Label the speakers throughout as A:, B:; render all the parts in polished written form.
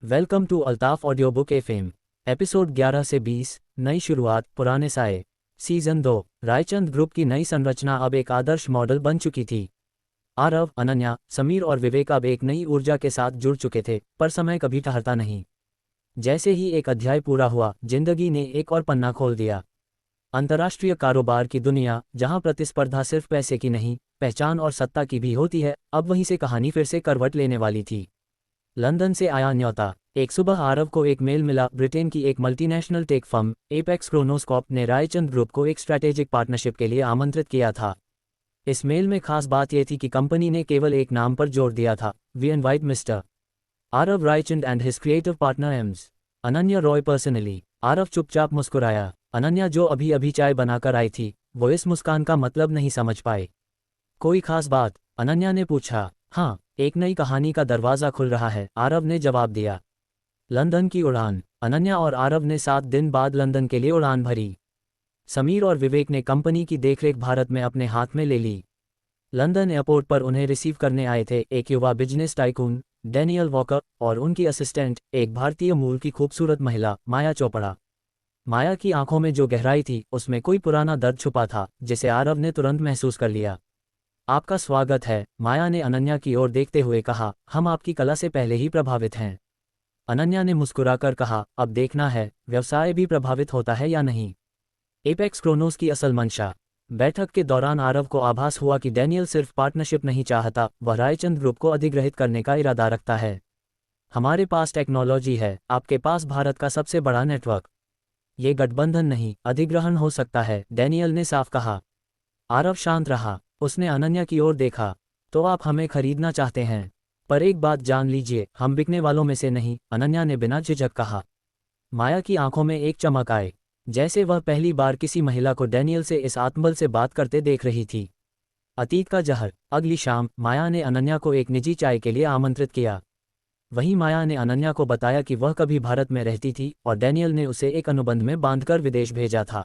A: Welcome to Altaf audio book FM. Episode 11 से 20, नई शुरुआत पुराने साए। सीजन 2। रायचंद ग्रुप की नई संरचना अब एक आदर्श मॉडल बन चुकी थी। आरव, अनन्या, समीर और विवेक अब एक नई ऊर्जा के साथ जुड़ चुके थे, पर समय कभी ठहरता नहीं। जैसे ही एक अध्याय पूरा हुआ, जिंदगी ने एक और पन्ना खोल दिया। अंतर्राष्ट्रीय कारोबार की दुनिया, जहां प्रतिस्पर्धा सिर्फ पैसे की नहीं, पहचान और सत्ता की भी होती है, अब वहीं से कहानी फिर से करवट लेने वाली थी। लंदन से आया न्योता। एक सुबह आरव को एक मेल मिला। ब्रिटेन की एक मल्टीनेशनल टेक फर्म एपेक्स क्रोनोस्कॉप ने रायचंद ग्रुप को एक स्ट्रैटेजिक पार्टनरशिप के लिए आमंत्रित किया था। इस मेल में खास बात यह थी कि कंपनी ने केवल एक नाम पर जोर दिया था, we invite mister Aarav Raichand and his creative partner Ms Ananya Roy personally. Aarav चुपचाप मुस्कुराया। अनन्या, जो अभी अभी चाय बनाकर आई थी, वो इस मुस्कान का मतलब नहीं समझ पाए। कोई खास बात? अनन्या ने पूछा। हाँ, एक नई कहानी का दरवाज़ा खुल रहा है, आरव ने जवाब दिया। लंदन की उड़ान। अनन्या और आरव ने 7 दिन बाद लंदन के लिए उड़ान भरी। समीर और विवेक ने कंपनी की देखरेख भारत में अपने हाथ में ले ली। लंदन एयरपोर्ट पर उन्हें रिसीव करने आए थे एक युवा बिजनेस टाइकून, डैनियल वॉकर, और उनकी असिस्टेंट, एक भारतीय मूल की खूबसूरत महिला, माया चोपड़ा। माया की आंखों में जो गहराई थी, उसमें कोई पुराना दर्द छुपा था, जिसे आरव ने तुरंत महसूस कर लिया। आपका स्वागत है, माया ने अनन्या की ओर देखते हुए कहा। हम आपकी कला से पहले ही प्रभावित हैं। अनन्या ने मुस्कुराकर कहा, अब देखना है, व्यवसाय भी प्रभावित होता है या नहीं। एपेक्स क्रोनोस की असल मंशा। बैठक के दौरान आरव को आभास हुआ कि डैनियल सिर्फ पार्टनरशिप नहीं चाहता, वह रायचंद ग्रुप को अधिग्रहित करने का इरादा रखता है। हमारे पास टेक्नोलॉजी है, आपके पास भारत का सबसे बड़ा नेटवर्क। ये गठबंधन नहीं, अधिग्रहण हो सकता है, डैनियल ने साफ कहा। आरव शांत रहा। उसने अनन्या की ओर देखा। तो आप हमें खरीदना चाहते हैं? पर एक बात जान लीजिए, हम बिकने वालों में से नहीं, अनन्या ने बिना झिझक कहा। माया की आंखों में एक चमक आई, जैसे वह पहली बार किसी महिला को डैनियल से इस आत्मबल से बात करते देख रही थी। अतीत का जहर। अगली शाम माया ने अनन्या को एक निजी चाय के लिए आमंत्रित किया। वहीं माया ने अनन्या को बताया कि वह कभी भारत में रहती थी और डैनियल ने उसे एक अनुबंध में बांधकर विदेश भेजा था।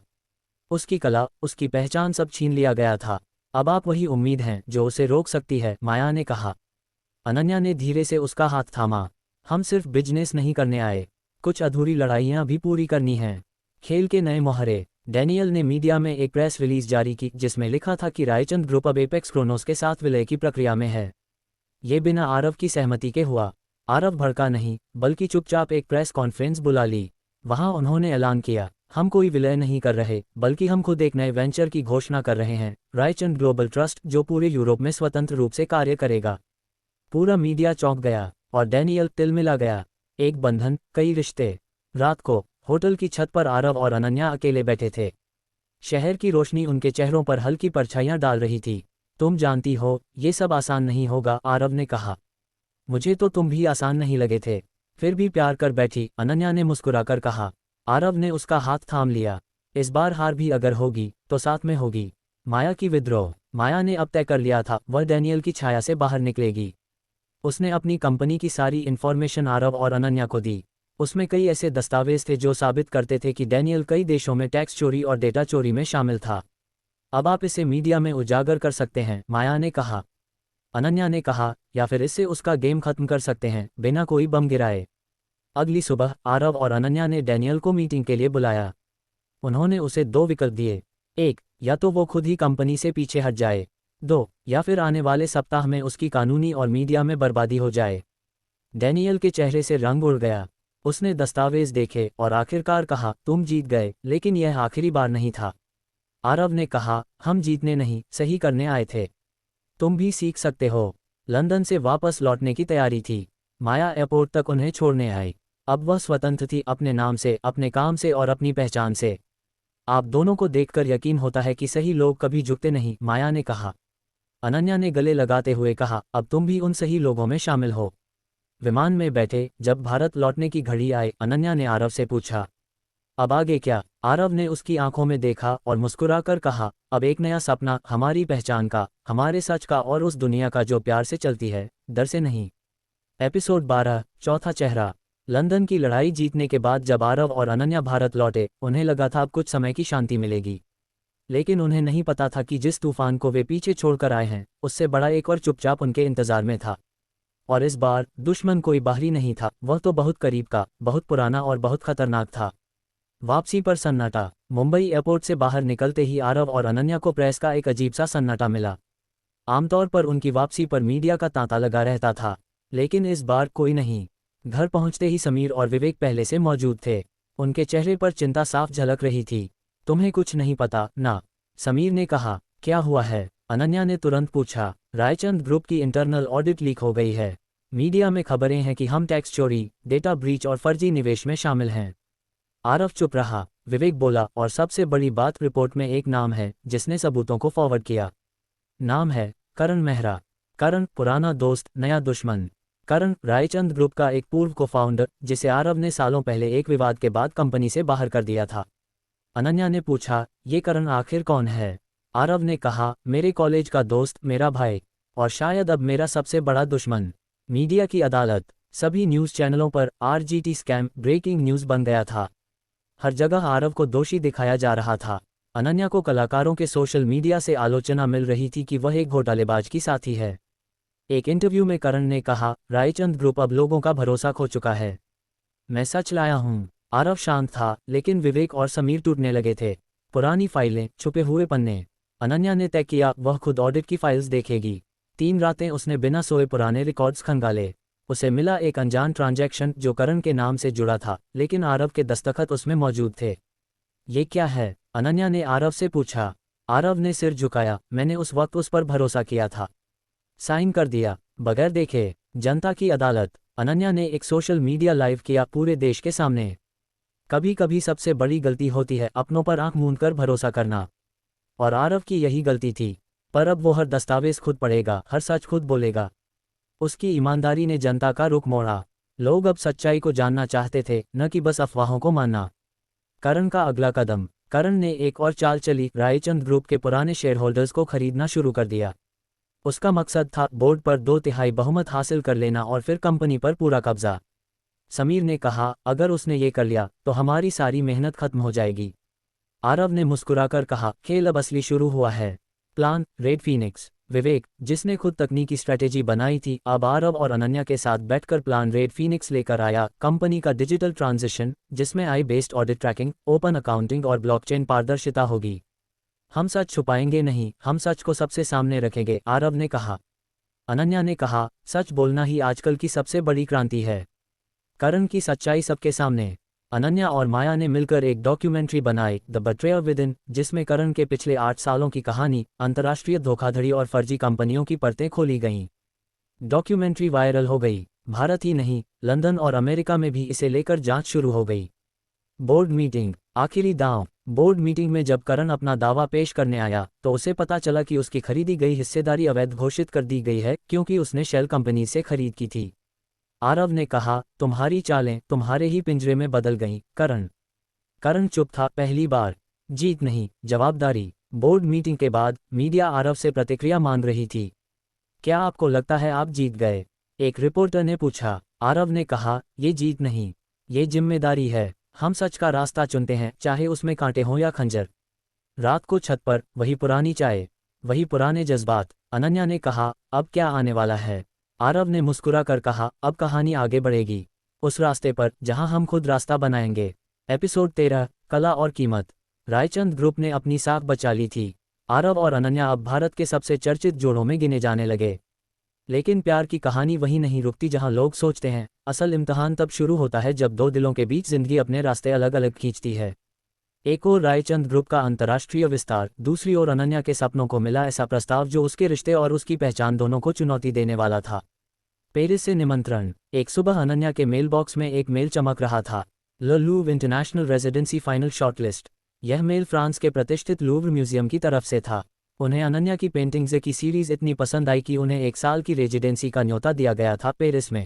A: उसकी कला, उसकी पहचान, सब छीन लिया गया था। अब आप वही उम्मीद हैं जो उसे रोक सकती है, माया ने कहा। अनन्या ने धीरे से उसका हाथ थामा। हम सिर्फ बिजनेस नहीं करने आए, कुछ अधूरी लड़ाइयां भी पूरी करनी हैं। खेल के नए मोहरे। डैनियल ने मीडिया में एक प्रेस रिलीज जारी की जिसमें लिखा था कि रायचंद ग्रुप अब एपेक्स क्रोनोस के साथ विलय की प्रक्रिया में है। ये बिना आरव की सहमति के हुआ। आरव भड़का नहीं, बल्कि चुपचाप एक प्रेस कॉन्फ्रेंस बुला ली। वहां उन्होंने ऐलान किया, हम कोई विलय नहीं कर रहे, बल्कि हम खुद एक नए वेंचर की घोषणा कर रहे हैं, रायचंद ग्लोबल ट्रस्ट, जो पूरे यूरोप में स्वतंत्र रूप से कार्य करेगा। पूरा मीडिया चौंक गया और डैनियल तिलमिला गया। एक बंधन, कई रिश्ते। रात को होटल की छत पर आरव और अनन्या अकेले बैठे थे। शहर की रोशनी उनके चेहरों पर हल्की परछाइयां डाल रही थी। तुम जानती हो, ये सब आसान नहीं होगा, आरव ने कहा। मुझे तो तुम भी आसान नहीं लगे थे, फिर भी प्यार कर बैठी, अनन्या ने मुस्कुराकर कहा। आरव ने उसका हाथ थाम लिया। इस बार हार भी अगर होगी तो साथ में होगी। माया की विद्रोह। माया ने अब तय कर लिया था, वह डैनियल की छाया से बाहर निकलेगी। उसने अपनी कंपनी की सारी इन्फॉर्मेशन आरव और अनन्या को दी। उसमें कई ऐसे दस्तावेज थे जो साबित करते थे कि डैनियल कई देशों में टैक्स चोरी और डेटा चोरी में शामिल था। अब आप इसे मीडिया में उजागर कर सकते हैं, माया ने कहा। अनन्या ने कहा, या फिर इससे उसका गेम खत्म कर सकते हैं, बिना कोई बम गिराए। अगली सुबह आरव और अनन्या ने डैनियल को मीटिंग के लिए बुलाया। उन्होंने उसे 2 विकल्प दिए। 1, या तो वो खुद ही कंपनी से पीछे हट जाए। 2, या फिर आने वाले सप्ताह में उसकी कानूनी और मीडिया में बर्बादी हो जाए। डैनियल के चेहरे से रंग उड़ गया। उसने दस्तावेज देखे और आखिरकार कहा, तुम जीत गए, लेकिन यह आखिरी बार नहीं था। आरव ने कहा, हम जीतने नहीं, सही करने आए थे। तुम भी सीख सकते हो। लंदन से वापस लौटने की तैयारी थी। माया एयरपोर्ट तक उन्हें छोड़ने आई। अब वह स्वतंत्र थी, अपने नाम से, अपने काम से और अपनी पहचान से। आप दोनों को देखकर यकीन होता है कि सही लोग कभी झुकते नहीं, माया ने कहा। अनन्या ने गले लगाते हुए कहा, अब तुम भी उन सही लोगों में शामिल हो। विमान में बैठे जब भारत लौटने की घड़ी आई, अनन्या ने आरव से पूछा, अब आगे क्या? आरव ने उसकी आंखों में देखा और मुस्कुराकर कहा, अब एक नया सपना, हमारी पहचान का, हमारे सच का, और उस दुनिया का जो प्यार से चलती है, डर से नहीं। एपिसोड 12, चौथा चेहरा। लंदन की लड़ाई जीतने के बाद जब आरव और अनन्या भारत लौटे, उन्हें लगा था अब कुछ समय की शांति मिलेगी। लेकिन उन्हें नहीं पता था कि जिस तूफान को वे पीछे छोड़कर आए हैं, उससे बड़ा एक और चुपचाप उनके इंतजार में था। और इस बार दुश्मन कोई बाहरी नहीं था, वह तो बहुत करीब का, बहुत पुराना और बहुत खतरनाक था। वापसी पर सन्नाटा। मुंबई एयरपोर्ट से बाहर निकलते ही आरव और अनन्या को प्रेस का एक अजीब सा सन्नाटा मिला। आमतौर पर उनकी वापसी पर मीडिया का तांता लगा रहता था, लेकिन इस बार कोई नहीं। घर पहुंचते ही समीर और विवेक पहले से मौजूद थे। उनके चेहरे पर चिंता साफ झलक रही थी। तुम्हें कुछ नहीं पता ना? समीर ने कहा। क्या हुआ है? अनन्या ने तुरंत पूछा। रायचंद ग्रुप की इंटरनल ऑडिट लीक हो गई है। मीडिया में खबरें हैं कि हम टैक्स चोरी, डेटा ब्रीच और फर्जी निवेश में शामिल हैं। आरव चुप रहा। विवेक बोला, और सबसे बड़ी बात, रिपोर्ट में एक नाम है जिसने सबूतों को फॉरवर्ड किया। नाम है करण मेहरा। करण, पुराना दोस्त नया दुश्मन। करण, रायचंद ग्रुप का एक पूर्व को फाउंडर, जिसे आरव ने सालों पहले एक विवाद के बाद कंपनी से बाहर कर दिया था। अनन्या ने पूछा, ये करण आखिर कौन है? आरव ने कहा, मेरे कॉलेज का दोस्त, मेरा भाई, और शायद अब मेरा सबसे बड़ा दुश्मन। मीडिया की अदालत। सभी न्यूज़ चैनलों पर आरजीटी स्कैम ब्रेकिंग न्यूज़ बन गया था। हर जगह आरव को दोषी दिखाया जा रहा था। अनन्या को कलाकारों के सोशल मीडिया से आलोचना मिल रही थी कि वह एक घोटालेबाज की साथी है। एक इंटरव्यू में करण ने कहा, रायचंद ग्रुप अब लोगों का भरोसा खो चुका है। मैं सच लाया हूँ। आरव शांत था, लेकिन विवेक और समीर टूटने लगे थे। पुरानी फाइलें, छुपे हुए पन्ने। अनन्या ने तय किया वह खुद ऑडिट की फाइल्स देखेगी। 3 रातें उसने बिना सोए पुराने रिकॉर्ड्स खंगाले। उसे मिला एक अनजान ट्रांजैक्शन जो करण के नाम से जुड़ा था, लेकिन आरव के दस्तखत उसमें मौजूद थे। ये क्या है? अनन्या ने आरव से पूछा। आरव ने सिर झुकाया। मैंने उस वक्त उस पर भरोसा किया था। साइन कर दिया, बगैर देखे। जनता की अदालत। अनन्या ने एक सोशल मीडिया लाइव किया पूरे देश के सामने। कभी कभी सबसे बड़ी गलती होती है अपनों पर आंख मूंद कर भरोसा करना। और आरव की यही गलती थी। पर अब वो हर दस्तावेज खुद पढ़ेगा, हर सच खुद बोलेगा। उसकी ईमानदारी ने जनता का रुख मोड़ा। लोग अब सच्चाई को जानना चाहते थे, न कि बस अफवाहों को मानना। करण का अगला कदम। करण ने एक और चाल चली, रायचंद ग्रुप के पुराने शेयर होल्डर्स को खरीदना शुरू कर दिया। उसका मकसद था बोर्ड पर 2/3 बहुमत हासिल कर लेना और फिर कंपनी पर पूरा कब्जा। समीर ने कहा, अगर उसने ये कर लिया तो हमारी सारी मेहनत खत्म हो जाएगी। आरव ने मुस्कुराकर कहा, खेल अब असली शुरू हुआ है। Plan red Phoenix. विवेक, जिसने खुद तकनीकी स्ट्रैटेजी बनाई थी, अब आरव और अनन्या के साथ बैठकर प्लान रेड फीनिक्स लेकर आया। कंपनी का डिजिटल ट्रांजिशन, जिसमें AI based audit tracking, open accounting और ब्लॉकचेन पारदर्शिता होगी। हम सच छुपाएंगे नहीं, हम सच को सबसे सामने रखेंगे, आरव ने कहा। अनन्या ने कहा, सच बोलना ही आजकल की सबसे बड़ी क्रांति है। करण की सच्चाई सबके सामने। अनन्या और माया ने मिलकर एक डॉक्यूमेंट्री बनाई, द बिट्रेयर विदिन, जिसमें करण के पिछले 8 सालों की कहानी, अंतर्राष्ट्रीय धोखाधड़ी और फर्जी कंपनियों की परतें खोली गईं। डॉक्यूमेंट्री वायरल हो गई। भारत ही नहीं, लंदन और अमेरिका में भी इसे लेकर जांच शुरू हो गई। Board meeting. आखिरी दांव। बोर्ड मीटिंग में जब करण अपना दावा पेश करने आया तो उसे पता चला कि उसकी खरीदी गई हिस्सेदारी अवैध घोषित कर दी गई है, क्योंकि उसने शेल कंपनी से खरीद की थी। आरव ने कहा, तुम्हारी चालें तुम्हारे ही पिंजरे में बदल गईं, करण। करण चुप था। पहली बार। जीत नहीं, जवाबदारी। बोर्ड मीटिंग के बाद मीडिया आरव से प्रतिक्रिया मांग रही थी। क्या आपको लगता है आप जीत गए? एक रिपोर्टर ने पूछा। आरव ने कहा, ये जीत नहीं, ये जिम्मेदारी है। हम सच का रास्ता चुनते हैं, चाहे उसमें कांटे हों या खंजर। रात को छत पर वही पुरानी चाय, वही पुराने जज्बात। अनन्या ने कहा, अब क्या आने वाला है? आरव ने मुस्कुरा कर कहा, अब कहानी आगे बढ़ेगी, उस रास्ते पर जहां हम खुद रास्ता बनाएंगे। एपिसोड 13, कला और कीमत। रायचंद ग्रुप ने अपनी साख बचा ली थी। आरव और अनन्या अब भारत के सबसे चर्चित जोड़ों में गिने जाने लगे। लेकिन प्यार की कहानी वहीं नहीं रुकती जहां लोग सोचते हैं। असल इम्तहान तब शुरू होता है जब दो दिलों के बीच जिंदगी अपने रास्ते अलग अलग खींचती है। एक ओर रायचंद ग्रुप का अंतर्राष्ट्रीय विस्तार, दूसरी ओर अनन्या के सपनों को मिला ऐसा प्रस्ताव जो उसके रिश्ते और उसकी पहचान दोनों को चुनौती देने वाला था। पेरिस से निमंत्रण। एक सुबह अनन्या के मेल बॉक्स में एक मेल चमक रहा था। ल Louvre international residency final shortlist. यह मेल फ्रांस के प्रतिष्ठित लूव्र म्यूजियम की तरफ से था। उन्हें अनन्या की पेंटिंग्स की सीरीज इतनी पसंद आई कि उन्हें 1 साल की रेजिडेंसी का न्योता दिया गया था पेरिस में।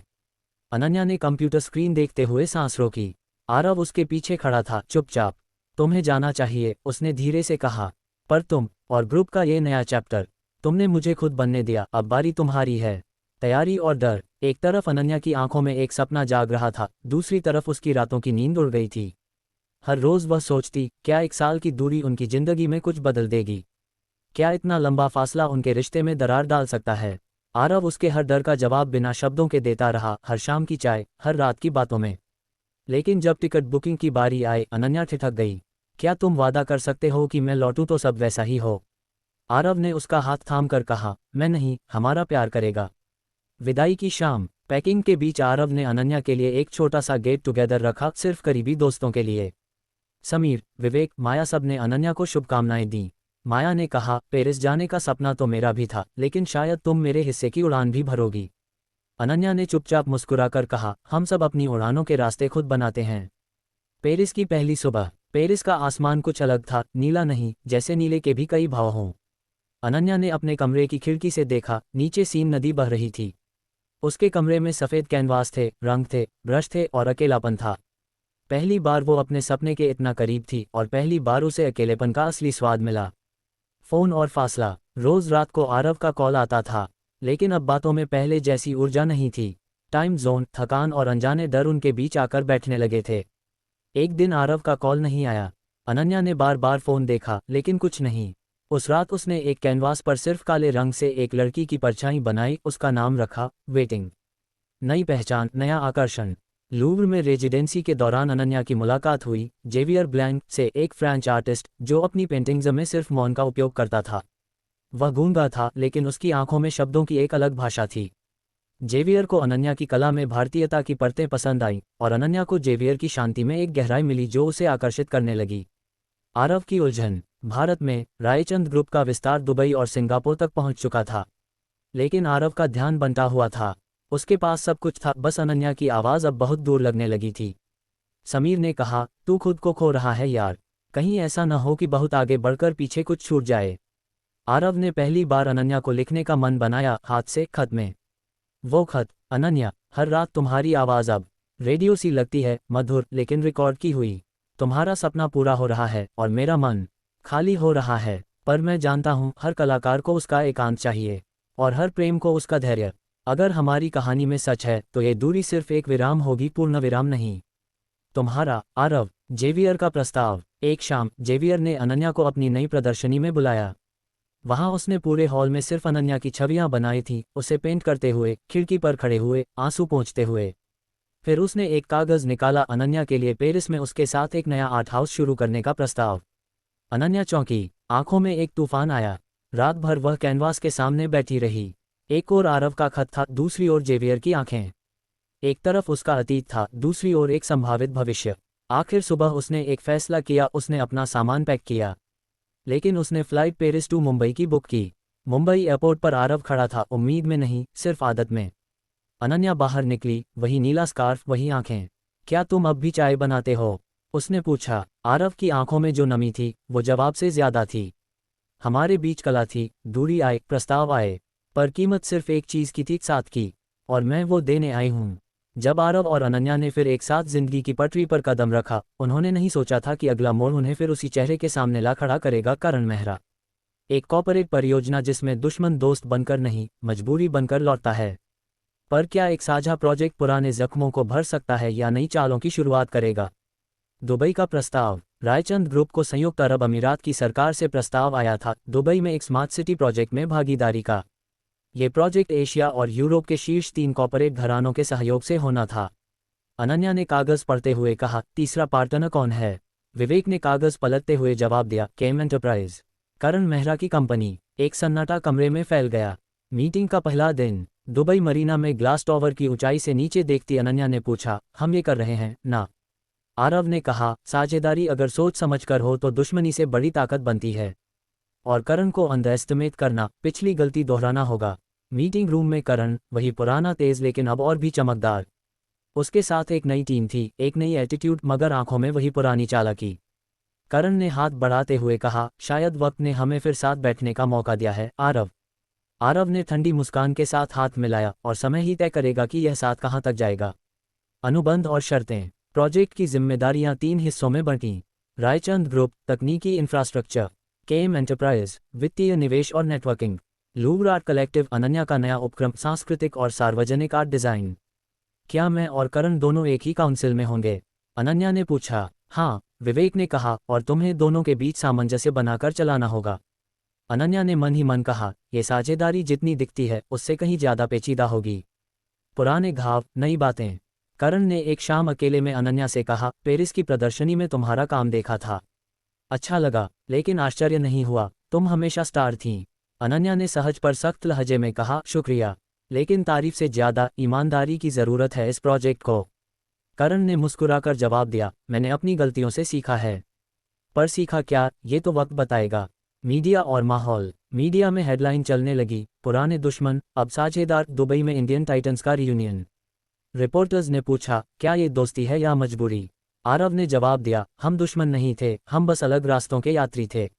A: अनन्या ने कंप्यूटर स्क्रीन देखते हुए सांस रोकी। आरव उसके पीछे खड़ा था, चुपचाप। तुम्हें जाना चाहिए, उसने धीरे से कहा। पर तुम और ग्रुप का ये नया चैप्टर, तुमने मुझे खुद बनने दिया, अब बारी तुम्हारी है। तैयारी और डर। एक तरफ अनन्या की आंखों में एक सपना जाग रहा था, दूसरी तरफ उसकी रातों की नींद उड़ गई थी। हर रोज वह सोचती, क्या 1 साल की दूरी उनकी जिंदगी में कुछ बदल देगी? क्या इतना लंबा फासला उनके रिश्ते में दरार डाल सकता है? आरव उसके हर डर का जवाब बिना शब्दों के देता रहा, हर शाम की चाय, हर रात की बातों में। लेकिन जब टिकट बुकिंग की बारी आई, अनन्या ठिठक गई। क्या तुम वादा कर सकते हो कि मैं लौटूं तो सब वैसा ही हो? आरव ने उसका हाथ थाम कर कहा, मैं नहीं, हमारा प्यार करेगा। विदाई की शाम, पैकिंग के बीच आरव ने अनन्या के लिए एक छोटा सा गेट टुगेदर रखा, सिर्फ करीबी दोस्तों के लिए। समीर, विवेक, माया, सब ने अनन्या को शुभकामनाएं दी। माया ने कहा, पेरिस जाने का सपना तो मेरा भी था, लेकिन शायद तुम मेरे हिस्से की उड़ान भी भरोगी। अनन्या ने चुपचाप मुस्कुराकर कहा, हम सब अपनी उड़ानों के रास्ते खुद बनाते हैं। पेरिस की पहली सुबह। पेरिस का आसमान कुछ अलग था, नीला नहीं, जैसे नीले के भी कई भाव हों। अनन्या ने अपने कमरे की खिड़की से देखा, नीचे सीन नदी बह रही थी। उसके कमरे में सफ़ेद कैनवास थे, रंग थे, ब्रश थे और अकेलापन था। पहली बार वो अपने सपने के इतना करीब थी और पहली बार उसे अकेलेपन का असली स्वाद मिला। फ़ोन और फासला। रोज़ रात को आरव का कॉल आता था, लेकिन अब बातों में पहले जैसी ऊर्जा नहीं थी। टाइम जोन, थकान और अनजाने डर उनके बीच आकर बैठने लगे थे। एक दिन आरव का कॉल नहीं आया। अनन्या ने बार बार फ़ोन देखा, लेकिन कुछ नहीं। उस रात उसने एक कैनवास पर सिर्फ काले रंग से एक लड़की की परछाई बनाई, उसका नाम रखा, वेटिंग। नई पहचान, नया आकर्षण। लूव्र में रेजिडेंसी के दौरान अनन्या की मुलाकात हुई, जेवियर ब्लैंक से, एक फ्रेंच आर्टिस्ट जो अपनी पेंटिंग्स में सिर्फ मौन का उपयोग करता था। वह गूंगा था, लेकिन उसकी आंखों में शब्दों की एक अलग भाषा थी। जेवियर को अनन्या की कला में भारतीयता की परतें पसंद आईं, और अनन्या को जेवियर की शांति में एक गहराई मिली जो उसे आकर्षित करने लगी। आरव की उलझन। भारत में रायचंद ग्रुप का विस्तार दुबई और सिंगापुर तक पहुंच चुका था, लेकिन आरव का ध्यान बंटा हुआ था। उसके पास सब कुछ था, बस अनन्या की आवाज़ अब बहुत दूर लगने लगी थी। समीर ने कहा, तू खुद को खो रहा है यार, कहीं ऐसा न हो कि बहुत आगे बढ़कर पीछे कुछ छूट जाए। आरव ने पहली बार अनन्या को लिखने का मन बनाया, हाथ से खत में। वो खत, अनन्या, हर रात तुम्हारी आवाज़ अब रेडियो सी लगती है, मधुर लेकिन रिकॉर्ड की हुई। तुम्हारा सपना पूरा हो रहा है और मेरा मन खाली हो रहा है, पर मैं जानता हूँ हर कलाकार को उसका एकांत चाहिए, और हर प्रेम को उसका धैर्य। अगर हमारी कहानी में सच है तो ये दूरी सिर्फ एक विराम होगी, पूर्ण विराम नहीं। तुम्हारा, आरव। जेवियर का प्रस्ताव। एक शाम जेवियर ने अनन्या को अपनी नई प्रदर्शनी में बुलाया। वहां उसने पूरे हॉल में सिर्फ अनन्या की छवियां बनाई थीं, उसे पेंट करते हुए, खिड़की पर खड़े हुए, आंसू पोंछते हुए। फिर उसने एक कागज़ निकाला, अनन्या के लिए पेरिस में उसके साथ एक नया आर्ट हाउस शुरू करने का प्रस्ताव। अनन्या चौंकी, आंखों में एक तूफान आया। रात भर वह कैनवास के सामने बैठी रही। एक ओर आरव का खत था, दूसरी ओर जेवियर की आंखें। एक तरफ उसका अतीत था, दूसरी ओर एक संभावित भविष्य। आखिर सुबह उसने एक फैसला किया, उसने अपना सामान पैक किया। लेकिन उसने फ्लाइट पेरिस टू मुंबई की बुक की। मुंबई एयरपोर्ट पर आरव खड़ा था, उम्मीद में नहीं, सिर्फ आदत में। अनन्या बाहर निकली, वही नीला स्कार्फ, वही आंखें। क्या तुम अब भी चाय बनाते हो? उसने पूछा। आरव की आंखों में जो नमी थी वो जवाब से ज्यादा थी। हमारे बीच कला थी, दूरी आए, प्रस्ताव आए, पर कीमत सिर्फ एक चीज़ की थी, साथ की। और मैं वो देने आई हूँ। जब आरव और अनन्या ने फिर एक साथ जिंदगी की पटरी पर कदम रखा, उन्होंने नहीं सोचा था कि अगला मोड़ उन्हें फिर उसी चेहरे के सामने ला खड़ा करेगा, करण मेहरा। एक कॉर्पोरेट परियोजना जिसमें दुश्मन दोस्त बनकर नहीं, मजबूरी बनकर लौटता है। पर क्या एक साझा प्रोजेक्ट पुराने जख्मों को भर सकता है या नई चालों की शुरुआत करेगा? दुबई का प्रस्ताव। रायचंद ग्रुप को संयुक्त अरब अमीरात की सरकार से प्रस्ताव आया था, दुबई में एक स्मार्ट सिटी प्रोजेक्ट में भागीदारी का। ये प्रोजेक्ट एशिया और यूरोप के शीर्ष 3 कॉर्पोरेट घरानों के सहयोग से होना था। अनन्या ने कागज़ पढ़ते हुए कहा, तीसरा पार्टनर कौन है? विवेक ने कागज़ पलटते हुए जवाब दिया, केम एंटरप्राइज, करण मेहरा की कंपनी। एक सन्नाटा कमरे में फैल गया। मीटिंग का पहला दिन। दुबई मरीना में ग्लास टॉवर की ऊंचाई से नीचे देखती अनन्या ने पूछा, हम ये कर रहे हैं ना? आरव ने कहा, साझेदारी अगर सोच समझकर हो तो दुश्मनी से बड़ी ताकत बनती है। और करण को अंडर एस्टिमेट करना, पिछली गलती दोहराना होगा। मीटिंग रूम में करण, वही पुराना तेज लेकिन अब और भी चमकदार। उसके साथ एक नई टीम थी, एक नई एटीट्यूड, मगर आंखों में वही पुरानी चालाकी। करण ने हाथ बढ़ाते हुए कहा, शायद वक्त ने हमें फिर साथ बैठने का मौका दिया है, आरव। आरव ने ठंडी मुस्कान के साथ हाथ मिलाया, और समय ही तय करेगा कि यह साथ कहाँ तक जाएगा। अनुबंध और शर्तें। प्रोजेक्ट की जिम्मेदारियां 3 हिस्सों में बंटीं। रायचंद ग्रुप, तकनीकी इंफ्रास्ट्रक्चर। केम एंटरप्राइज, वित्तीय निवेश और networking. Louvre art collective, Ananya का नया उपक्रम, सांस्कृतिक और सार्वजनिक आर्ट डिज़ाइन। क्या मैं और करण दोनों एक ही काउंसिल में होंगे? अनन्या ने पूछा। हाँ, विवेक ने कहा, और तुम्हें दोनों के बीच सामंजस्य बनाकर चलाना होगा। अनन्या ने मन ही मन कहा, ये साझेदारी जितनी दिखती है उससे कहीं ज़्यादा पेचीदा होगी। पुराने घाव, नई बातें। करण ने एक शाम अकेले में अनन्या से कहा, पेरिस की प्रदर्शनी में तुम्हारा काम देखा था। अच्छा लगा, लेकिन आश्चर्य नहीं हुआ, तुम हमेशा स्टार थीं। अनन्या ने सहज पर सख्त लहजे में कहा, शुक्रिया, लेकिन तारीफ से ज़्यादा ईमानदारी की ज़रूरत है इस प्रोजेक्ट को। करण ने मुस्कुराकर जवाब दिया, मैंने अपनी गलतियों से सीखा है। पर सीखा क्या, ये तो वक्त बताएगा। मीडिया और माहौल। मीडिया में हेडलाइन चलने लगी, पुराने दुश्मन अब साझेदार, दुबई में इंडियन टाइटंस का रियूनियन। रिपोर्टर्स ने पूछा, क्या ये दोस्ती है या मजबूरी? आरव ने जवाब दिया, हम दुश्मन नहीं थे, हम बस अलग रास्तों के यात्री थे।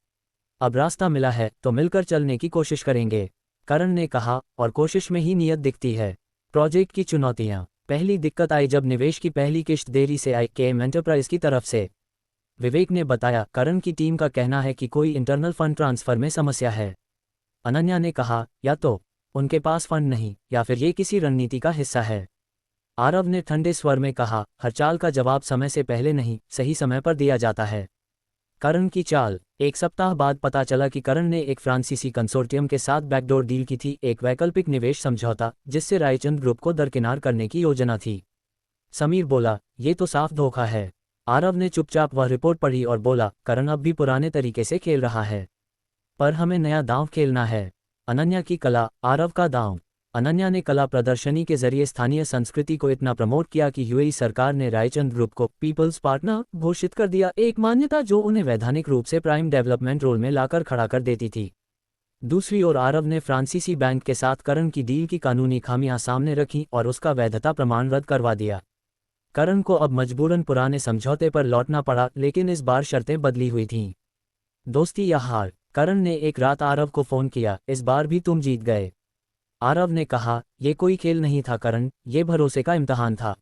A: अब रास्ता मिला है तो मिलकर चलने की कोशिश करेंगे। करण ने कहा, और कोशिश में ही नीयत दिखती है। प्रोजेक्ट की चुनौतियां। पहली दिक्कत आई जब निवेश की पहली किश्त देरी से आई केएम एंटरप्राइज की तरफ से। विवेक ने बताया, करण की टीम का कहना है कि कोई इंटरनल फंड ट्रांसफर में समस्या है। अनन्या ने कहा, या तो उनके पास फंड नहीं, या फिर ये किसी रणनीति का हिस्सा है। आरव ने ठंडे स्वर में कहा, हर चाल का जवाब समय से पहले नहीं, सही समय पर दिया जाता है। करण की चाल। एक सप्ताह बाद पता चला कि करण ने एक फ्रांसीसी कंसोर्टियम के साथ बैकडोर डील की थी, एक वैकल्पिक निवेश समझौता जिससे रायचंद ग्रुप को दरकिनार करने की योजना थी। समीर बोला, ये तो साफ धोखा है। आरव ने चुपचाप वह रिपोर्ट पढ़ी और बोला, करण अब भी पुराने तरीके से खेल रहा है। पर हमें नया दांव खेलना है। अनन्या की कला, आरव का दांव। अनन्या ने कला प्रदर्शनी के जरिए स्थानीय संस्कृति को इतना प्रमोट किया कि यूएई सरकार ने रायचंद ग्रुप को पीपल्स पार्टनर घोषित कर दिया, एक मान्यता जो उन्हें वैधानिक रूप से प्राइम डेवलपमेंट रोल में लाकर खड़ा कर देती थी। दूसरी ओर आरव ने फ्रांसीसी बैंक के साथ करण की डील की कानूनी खामियां सामने रखीं और उसका वैधता प्रमाण रद्द करवा दिया। करण को अब मजबूरन पुराने समझौते पर लौटना पड़ा, लेकिन इस बार शर्तें बदली हुई थीं। दोस्ती या हार। करण ने एक रात आरव को फोन किया, इस बार भी तुम जीत गए। आरव ने कहा, ये कोई खेल नहीं था करण, ये भरोसे का इम्तहान था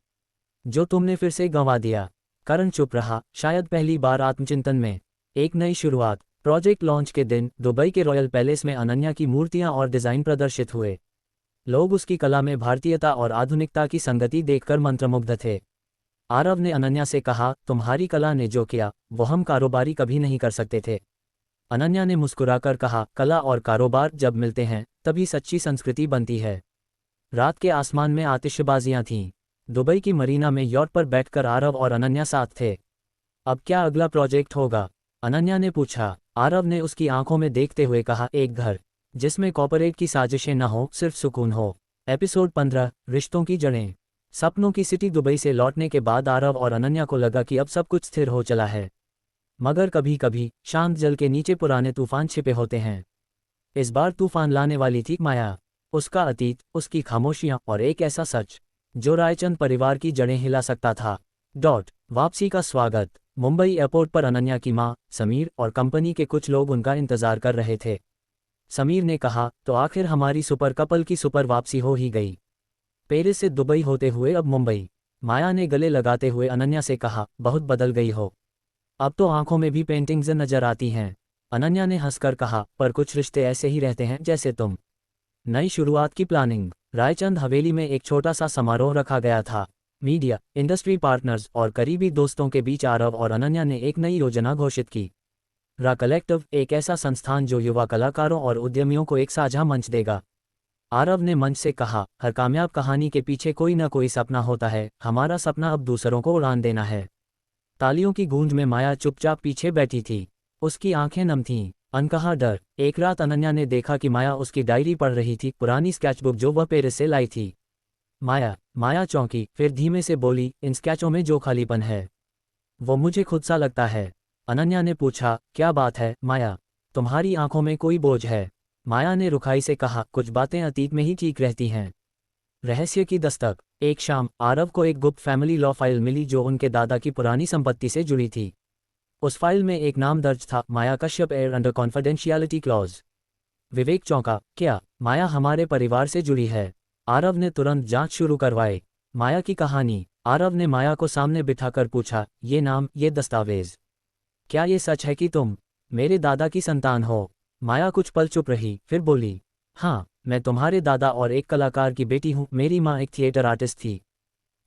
A: जो तुमने फिर से गंवा दिया। करण चुप रहा, शायद पहली बार आत्मचिंतन में। एक नई शुरुआत। प्रोजेक्ट लॉन्च के दिन दुबई के रॉयल पैलेस में अनन्या की मूर्तियां और डिज़ाइन प्रदर्शित हुए। लोग उसकी कला में भारतीयता और आधुनिकता की संगति देखकर मंत्रमुग्ध थे। आरव ने अनन्या से कहा, तुम्हारी कला ने जो किया वो हम कारोबारी कभी नहीं कर सकते थे। अनन्या ने मुस्कुराकर कहा, कला और कारोबार जब मिलते हैं तभी सच्ची संस्कृति बनती है। रात के आसमान में आतिशबाजियां थीं। दुबई की मरीना में यॉट पर बैठकर आरव और अनन्या साथ थे। अब क्या अगला प्रोजेक्ट होगा? अनन्या ने पूछा। आरव ने उसकी आंखों में देखते हुए कहा, एक घर जिसमें कॉर्पोरेट की साजिशें न हो, सिर्फ सुकून हो। एपिसोड 15, रिश्तों की जड़ें। सपनों की सिटी दुबई से लौटने के बाद आरव और अनन्या को लगा कि अब सब कुछ स्थिर हो चला है। मगर कभी कभी शांत जल के नीचे पुराने तूफान छिपे होते हैं। इस बार तूफान लाने वाली थी माया। उसका अतीत, उसकी खामोशियां और एक ऐसा सच जो रायचंद परिवार की जड़ें हिला सकता था। वापसी का स्वागत। मुंबई एयरपोर्ट पर अनन्या की मां, समीर और कंपनी के कुछ लोग उनका इंतजार कर रहे थे। समीर ने कहा, तो आखिर हमारी सुपर कपल की सुपर वापसी हो ही गई। पेरिस से दुबई होते हुए अब मुंबई। माया ने गले लगाते हुए अनन्या से कहा, बहुत बदल गई हो। अब तो आंखों में भी पेंटिंग्स नजर आती हैं। अनन्या ने हंसकर कहा, पर कुछ रिश्ते ऐसे ही रहते हैं जैसे तुम। नई शुरुआत की प्लानिंग। रायचंद हवेली में एक छोटा सा समारोह रखा गया था। मीडिया, इंडस्ट्री पार्टनर्स और करीबी दोस्तों के बीच आरव और अनन्या ने एक नई योजना घोषित की। रा कलेक्टिव, एक ऐसा संस्थान जो युवा कलाकारों और उद्यमियों को एक साझा मंच देगा। आरव ने मंच से कहा, हर कामयाब कहानी के पीछे कोई न कोई सपना होता है, हमारा सपना अब दूसरों को उड़ान देना है। तालियों की गूंज में माया चुपचाप पीछे बैठी थी। उसकी आंखें नम थीं, अनकहा डर। एक रात अनन्या ने देखा कि माया उसकी डायरी पढ़ रही थी, पुरानी स्केचबुक जो वह पेरिस से लाई थी। माया चौंकी, फिर धीमे से बोली, इन स्केचों में जो खालीपन है वो मुझे खुद सा लगता है। अनन्या ने पूछा, क्या बात है माया, तुम्हारी आंखों में कोई बोझ है? माया ने रुखाई से कहा, कुछ बातें अतीत में ही ठीक रहती हैं। रहस्य की दस्तक। एक शाम आरव को एक गुप्त फैमिली लॉ फाइल मिली जो उनके दादा की पुरानी संपत्ति से जुड़ी थी। उस फाइल में एक नाम दर्ज था, Maya Kashyap, are under confidentiality clause. Vivek चौंका, क्या माया हमारे परिवार से जुड़ी है? आरव ने तुरंत जांच शुरू करवाई। माया की कहानी। आरव ने माया को सामने बिठाकर पूछा, ये नाम, ये दस्तावेज, क्या ये सच है कि तुम मेरे दादा की संतान हो? माया कुछ पल चुप रही, फिर बोली, हाँ, मैं तुम्हारे दादा और एक कलाकार की बेटी हूँ। मेरी माँ एक थिएटर आर्टिस्ट थी,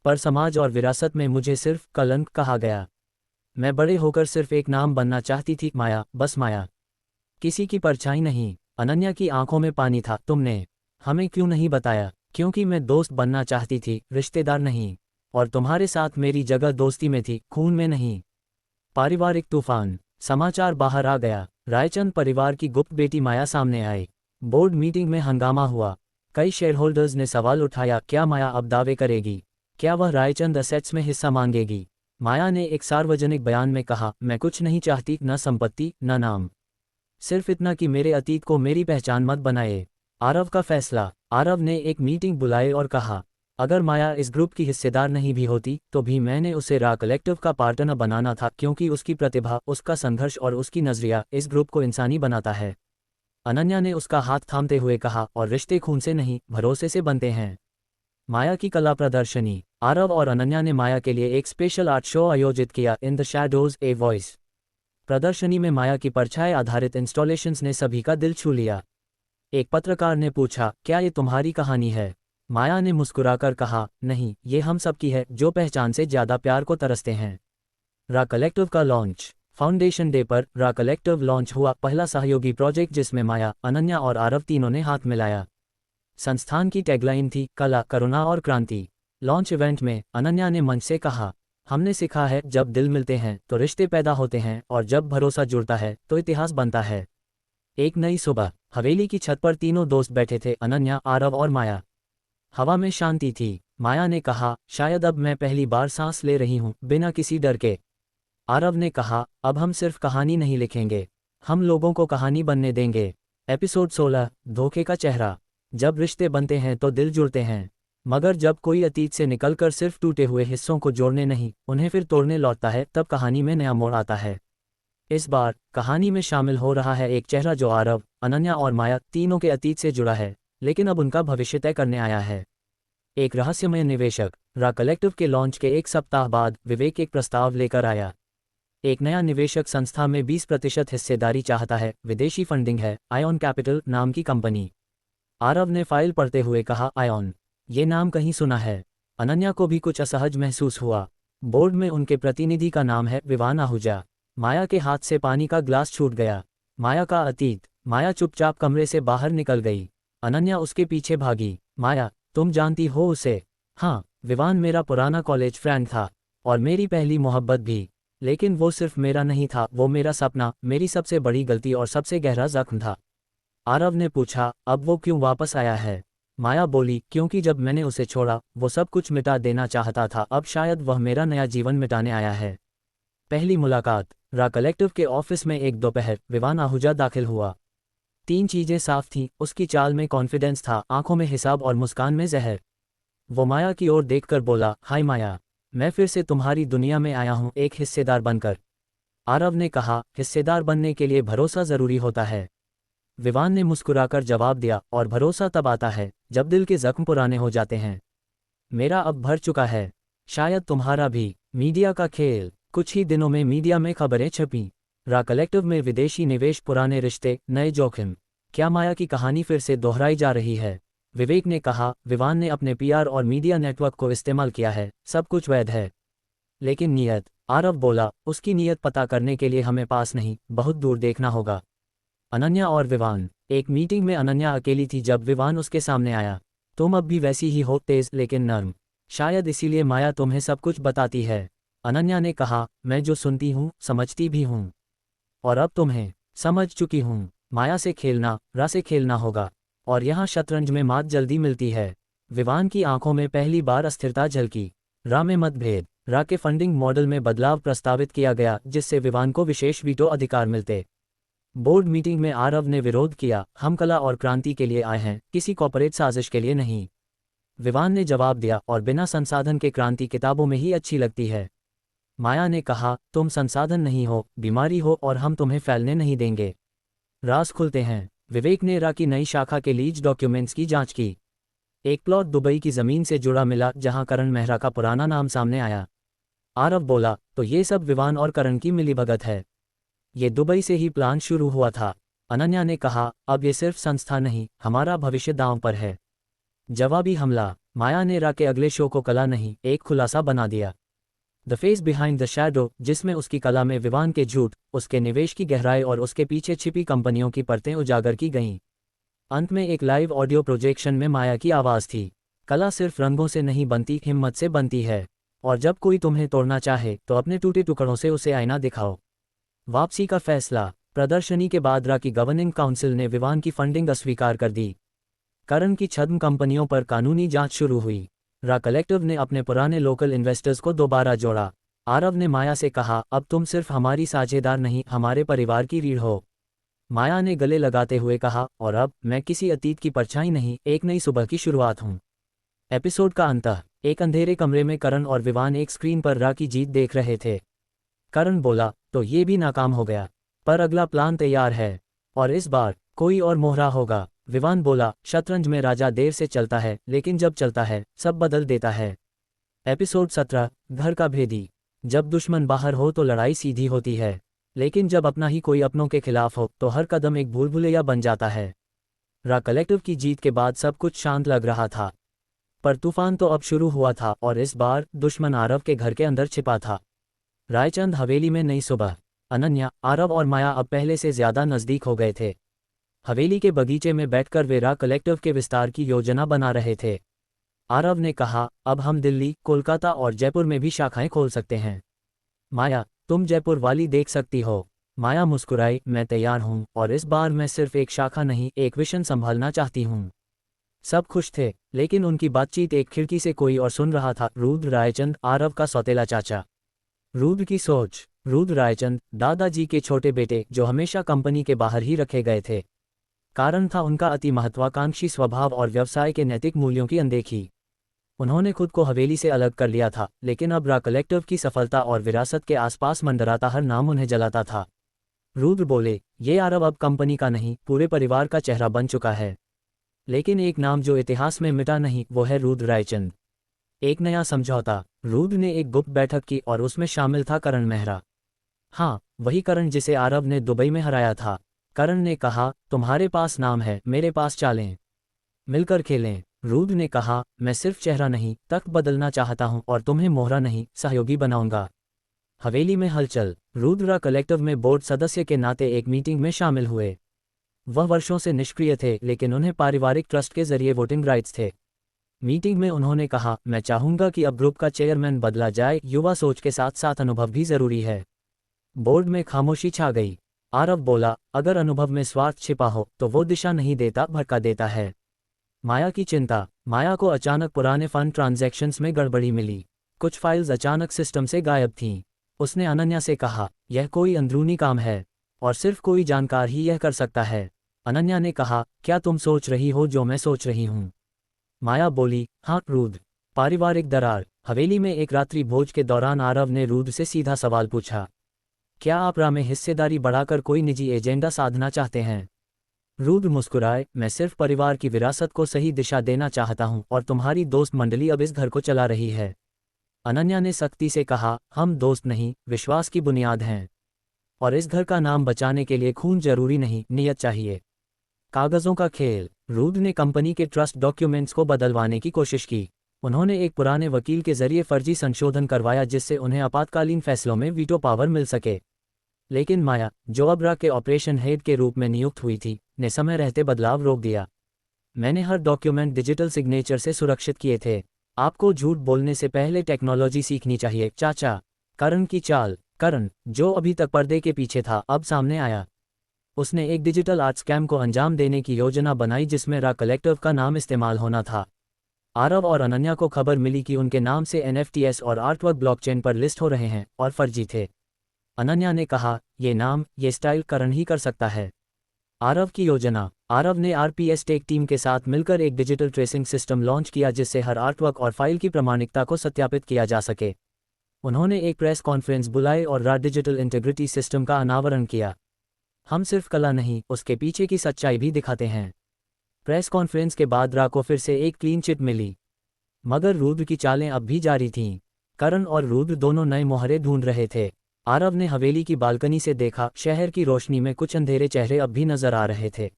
A: पर समाज और विरासत में मुझे सिर्फ कलंक कहा गया। मैं बड़े होकर सिर्फ एक नाम बनना चाहती थी, माया, बस माया। किसी की परछाई नहीं। अनन्या की आंखों में पानी था। तुमने हमें क्यों नहीं बताया? क्योंकि मैं दोस्त बनना चाहती थी, रिश्तेदार नहीं। और तुम्हारे साथ मेरी जगह दोस्ती में थी, खून में नहीं। पारिवारिक तूफान। समाचार बाहर आ गया। रायचंद परिवार की गुप्त बेटी माया सामने आई। बोर्ड मीटिंग में हंगामा हुआ। कई शेयरहोल्डर्स ने सवाल उठाया, क्या माया अब दावे करेगी? क्या वह रायचंद असेट्स में हिस्सा मांगेगी? माया ने एक सार्वजनिक बयान में कहा, मैं कुछ नहीं चाहती, न संपत्ति न नाम, सिर्फ इतना कि मेरे अतीत को मेरी पहचान मत बनाए। आरव का फैसला। आरव ने एक मीटिंग बुलाई और कहा, अगर माया इस ग्रुप की हिस्सेदार नहीं भी होती तो भी मैंने उसे रा कलेक्टिव का पार्टनर बनाना था, क्योंकि उसकी प्रतिभा, उसका संघर्ष और उसकी नजरिया इस ग्रुप को इंसानी बनाता है। अनन्या ने उसका हाथ थामते हुए कहा, और रिश्ते खून से नहीं, भरोसे से बनते हैं। माया की कला प्रदर्शनी। आरव और अनन्या ने माया के लिए एक स्पेशल आर्ट शो आयोजित किया, in the shadows a voice. प्रदर्शनी में माया की परछाई आधारित इंस्टॉलेशंस ने सभी का दिल छू लिया। एक पत्रकार ने पूछा, क्या ये तुम्हारी कहानी है? माया ने मुस्कुराकर कहा, नहीं, ये हम सब की है, जो पहचान से ज्यादा प्यार को तरसते हैं। रा कलेक्टिव का लॉन्च। फाउंडेशन डे पर रा कलेक्टिव लॉन्च हुआ, पहला सहयोगी प्रोजेक्ट जिसमें माया, अनन्या और आरव तीनों ने हाथ मिलाया। संस्थान की टैगलाइन थी, कला, करुणा और क्रांति। लॉन्च इवेंट में अनन्या ने मंच से कहा, हमने सीखा है, जब दिल मिलते हैं तो रिश्ते पैदा होते हैं, और जब भरोसा जुड़ता है तो इतिहास बनता है। एक नई सुबह। हवेली की छत पर तीनों दोस्त बैठे थे, अनन्या, आरव और माया। हवा में शांति थी। माया ने कहा, शायद अब मैं पहली बार सांस ले रही हूं, बिना किसी डर के। आरव ने कहा, अब हम सिर्फ कहानी नहीं लिखेंगे, हम लोगों को कहानी बनने देंगे। एपिसोड 16, धोखे का चेहरा। जब रिश्ते बनते हैं तो दिल जुड़ते हैं, मगर जब कोई अतीत से निकलकर सिर्फ टूटे हुए हिस्सों को जोड़ने नहीं, उन्हें फिर तोड़ने लौटता है, तब कहानी में नया मोड़ आता है। इस बार कहानी में शामिल हो रहा है एक चेहरा जो आरव, अनन्या और माया तीनों के अतीत से जुड़ा है, लेकिन अब उनका भविष्य तय करने आया है। एक रहस्यमय निवेशक। रा कलेक्टिव के लॉन्च के एक सप्ताह बाद विवेक एक प्रस्ताव लेकर आया। एक नया निवेशक संस्था में 20% हिस्सेदारी चाहता है, विदेशी फंडिंग है, आयॉन कैपिटल नाम की कंपनी। आरव ने फाइल पढ़ते हुए कहा, आयॉन, ये नाम कहीं सुना है। अनन्या को भी कुछ असहज महसूस हुआ। बोर्ड में उनके प्रतिनिधि का नाम है विवान आहूजा। माया के हाथ से पानी का ग्लास छूट गया। माया का अतीत। माया चुपचाप कमरे से बाहर निकल गई। अनन्या उसके पीछे भागी। माया, तुम जानती हो उसे? हाँ, विवान मेरा पुराना कॉलेज फ्रेंड था, और मेरी पहली मोहब्बत भी। लेकिन वो सिर्फ मेरा नहीं था, वो मेरा सपना, मेरी सबसे बड़ी गलती और सबसे गहरा जख्म था। आरव ने पूछा, अब वो क्यों वापस आया है? माया बोली, क्योंकि जब मैंने उसे छोड़ा, वो सब कुछ मिटा देना चाहता था, अब शायद वह मेरा नया जीवन मिटाने आया है। पहली मुलाकात। रा कलेक्टिव के ऑफिस में एक दोपहर, विवान आहूजा दाखिल हुआ। 3 चीजें साफ थीं, उसकी चाल में कॉन्फिडेंस था, आंखों में हिसाब और मुस्कान में जहर। वो माया की ओर देखकर बोला, हाय माया, मैं फिर से तुम्हारी दुनिया में आया हूं, एक हिस्सेदार बनकर। आरव ने कहा, हिस्सेदार बनने के लिए भरोसा जरूरी होता है। विवान ने मुस्कुराकर जवाब दिया, और भरोसा तब आता है जब दिल के जख्म पुराने हो जाते हैं। मेरा अब भर चुका है, शायद तुम्हारा भी। मीडिया का खेल। कुछ ही दिनों में मीडिया में खबरें छपीं। रा कलेक्टिव में विदेशी निवेश, पुराने रिश्ते, नए जोखिम। क्या माया की कहानी फिर से दोहराई जा रही है? विवेक ने कहा, विवान ने अपने पीआर और मीडिया नेटवर्क को इस्तेमाल किया है, सब कुछ वैध है। लेकिन नीयत? आरव बोला, उसकी नीयत पता करने के लिए हमें पास नहीं, बहुत दूर देखना होगा। अनन्या और विवान। एक मीटिंग में अनन्या अकेली थी जब विवान उसके सामने आया। तुम अब भी वैसी ही हो, तेज लेकिन नर्म। शायद इसीलिए माया तुम्हें सब कुछ बताती है। अनन्या ने कहा, मैं जो सुनती हूँ, समझती भी हूँ, और अब तुम्हें समझ चुकी हूँ। माया से खेलना, रा से खेलना होगा, और यहाँ शतरंज में मात जल्दी मिलती है। विवान की आंखों में पहली बार अस्थिरता झलकी। रा में मतभेद। रा के फंडिंग मॉडल में बदलाव प्रस्तावित किया गया, जिससे विवान को विशेष वीटो अधिकार मिलते। बोर्ड मीटिंग में आरव ने विरोध किया, हम कला और क्रांति के लिए आए हैं, किसी कॉर्पोरेट साजिश के लिए नहीं। विवान ने जवाब दिया, और बिना संसाधन के क्रांति किताबों में ही अच्छी लगती है। माया ने कहा, तुम संसाधन नहीं हो, बीमारी हो, और हम तुम्हें फैलने नहीं देंगे। राज खुलते हैं। विवेक ने रा की नई शाखा के लीज डॉक्यूमेंट्स की जांच की। एक प्लॉट दुबई की जमीन से जुड़ा मिला, जहां करण मेहरा का पुराना नाम सामने आया। आरव बोला, तो ये सब विवान और करण की मिलीभगत है? ये दुबई से ही प्लान शुरू हुआ था। अनन्या ने कहा, अब ये सिर्फ संस्था नहीं, हमारा भविष्य दांव पर है। जवाबी हमला। माया ने रा के अगले शो को कला नहीं, एक खुलासा बना दिया। The face behind the shadow, जिसमें उसकी कला में विवान के झूठ, उसके निवेश की गहराई और उसके पीछे छिपी कंपनियों की परतें उजागर की गईं। अंत में एक लाइव ऑडियो प्रोजेक्शन में माया की आवाज़ थी। कला सिर्फ रंगों से नहीं बनती, हिम्मत से बनती है। और जब कोई तुम्हें तोड़ना चाहे तो अपने टूटे टुकड़ों से उसे आईना दिखाओ। वापसी का फैसला। प्रदर्शनी के बाद रा की गवर्निंग काउंसिल ने विवान की फंडिंग अस्वीकार कर दी। करण की छद्म कंपनियों पर कानूनी जांच शुरू हुई। रा कलेक्टिव ने अपने पुराने लोकल इन्वेस्टर्स को दोबारा जोड़ा। आरव ने माया से कहा, अब तुम सिर्फ हमारी साझेदार नहीं, हमारे परिवार की रीढ़ हो। माया ने गले लगाते हुए कहा, और अब मैं किसी अतीत की परछाई नहीं, एक नई सुबह की शुरुआत हूँ। एपिसोड का अंत। एक अंधेरे कमरे में करण और विवान एक स्क्रीन पर रा की जीत देख रहे थे। करण बोला, तो ये भी नाकाम हो गया, पर अगला प्लान तैयार है, और इस बार कोई और मोहरा होगा। विवान बोला, शतरंज में राजा देर से चलता है, लेकिन जब चलता है सब बदल देता है। एपिसोड 17, घर का भेदी। जब दुश्मन बाहर हो तो लड़ाई सीधी होती है, लेकिन जब अपना ही कोई अपनों के खिलाफ हो तो हर कदम एक भूल भुलैया बन जाता है। रा कलेक्टिव की जीत के बाद सब कुछ शांत लग रहा था, पर तूफान तो अब शुरू हुआ था, और इस बार दुश्मन आरव के घर के अंदर छिपा था। रायचंद हवेली में नई सुबह। अनन्या, आरव और माया अब पहले से ज्यादा नजदीक हो गए थे। हवेली के बगीचे में बैठकर वे रा कलेक्टिव के विस्तार की योजना बना रहे थे। आरव ने कहा, अब हम दिल्ली, कोलकाता और जयपुर में भी शाखाएं खोल सकते हैं। माया, तुम जयपुर वाली देख सकती हो। माया मुस्कुराई, मैं तैयार हूँ, और इस बार मैं सिर्फ एक शाखा नहीं, एक विशन संभालना चाहती हूँ। सब खुश थे, लेकिन उनकी बातचीत एक खिड़की से कोई और सुन रहा था। रुद्र रायचंद, आरव का सौतेला चाचा। रुद्र की सोच। रुद्र रायचंद, दादाजी के छोटे बेटे, जो हमेशा कंपनी के बाहर ही रखे गए थे। कारण था उनका अति महत्वाकांक्षी स्वभाव और व्यवसाय के नैतिक मूल्यों की अनदेखी। उन्होंने खुद को हवेली से अलग कर लिया था, लेकिन अब रा कलेक्टिव की सफलता और विरासत के आसपास मंडराता हर नाम उन्हें जलाता था। रुद्र बोले, ये आरव अब कंपनी का नहीं, पूरे परिवार का चेहरा बन चुका है। लेकिन एक नाम जो इतिहास में मिटा नहीं, वो है रुद्र रायचंद। एक नया समझौता। रुद्र ने एक गुप्त बैठक की और उसमें शामिल था करण मेहरा। हाँ, वही करण जिसे आरव ने दुबई में हराया था। करण ने कहा, तुम्हारे पास नाम है, मेरे पास चालें, मिलकर खेलें। रुद्र ने कहा, मैं सिर्फ चेहरा नहीं, तख्त बदलना चाहता हूं, और तुम्हें मोहरा नहीं, सहयोगी बनाऊंगा। हवेली में हलचल। रुद्र कलेक्टिव में बोर्ड सदस्य के नाते एक मीटिंग में शामिल हुए। वह वर्षों से निष्क्रिय थे, लेकिन उन्हें पारिवारिक ट्रस्ट के जरिए वोटिंग राइट्स थे। मीटिंग में उन्होंने कहा, मैं चाहूंगा कि अब ग्रुप का चेयरमैन बदला जाए, युवा सोच के साथ साथ अनुभव भी जरूरी है। बोर्ड में खामोशी छा गई। आरव बोला, अगर अनुभव में स्वार्थ छिपा हो तो वो दिशा नहीं देता, भड़का देता है। माया की चिंता। माया को अचानक पुराने फंड ट्रांजैक्शंस में गड़बड़ी मिली। कुछ फाइल्स अचानक सिस्टम से गायब थीं। उसने अनन्या से कहा, यह कोई अंदरूनी काम है, और सिर्फ कोई जानकार ही यह कर सकता है। अनन्या ने कहा, क्या तुम सोच रही हो जो मैं सोच रही हूँ? माया बोली, हाँ। रुद्र। पारिवारिक दरार। हवेली में एक रात्रि भोज के दौरान आरव ने रुद्र से सीधा सवाल पूछा, क्या आप रा में हिस्सेदारी बढ़ाकर कोई निजी एजेंडा साधना चाहते हैं? रुद्र मुस्कुराए, मैं सिर्फ परिवार की विरासत को सही दिशा देना चाहता हूं, और तुम्हारी दोस्त मंडली अब इस घर को चला रही है। अनन्या ने सख्ती से कहा, हम दोस्त नहीं, विश्वास की बुनियाद हैं, और इस घर का नाम बचाने के लिए खून जरूरी नहीं, नियत चाहिए। कागजों का खेल। रुद्र ने कंपनी के ट्रस्ट डॉक्यूमेंट्स को बदलवाने की कोशिश की। उन्होंने एक पुराने वकील के जरिए फर्जी संशोधन करवाया, जिससे उन्हें आपातकालीन फैसलों में वीटो पावर मिल सके। लेकिन माया, जो अब रा के ऑपरेशन हेड के रूप में नियुक्त हुई थी, ने समय रहते बदलाव रोक दिया। मैंने हर डॉक्यूमेंट डिजिटल सिग्नेचर से सुरक्षित किए थे। आपको झूठ बोलने से पहले टेक्नोलॉजी सीखनी चाहिए, चाचा। करण की चाल। करण, जो अभी तक पर्दे के पीछे था, अब सामने आया। उसने एक डिजिटल आर्ट स्कैम को अंजाम देने की योजना बनाई, जिसमें रा कलेक्टिव का नाम इस्तेमाल होना था। आरव और अनन्या को खबर मिली कि उनके नाम से एनएफटीएस और आर्टवर्क ब्लॉकचेन पर लिस्ट हो रहे हैं, और फर्जी थे। अनन्या ने कहा, ये नाम, ये स्टाइल करण ही कर सकता है। आरव की योजना। आरव ने आरपीएस टेक टीम के साथ मिलकर एक डिजिटल ट्रेसिंग सिस्टम लॉन्च किया, जिससे हर आर्टवर्क और फाइल की प्रामाणिकता को सत्यापित किया जा सके। उन्होंने एक प्रेस कॉन्फ्रेंस बुलाई और रा डिजिटल इंटीग्रिटी सिस्टम का अनावरण किया। हम सिर्फ कला नहीं, उसके पीछे की सच्चाई भी दिखाते हैं। प्रेस कॉन्फ्रेंस के बाद रा को फिर से एक क्लीन चिट मिली, मगर रुद्र की चालें अब भी जारी थीं। करण और रुद्र दोनों नए मोहरे ढूंढ रहे थे। आरव ने हवेली की बालकनी से देखा, शहर की रोशनी में कुछ अंधेरे चेहरे अब भी नजर आ रहे थे।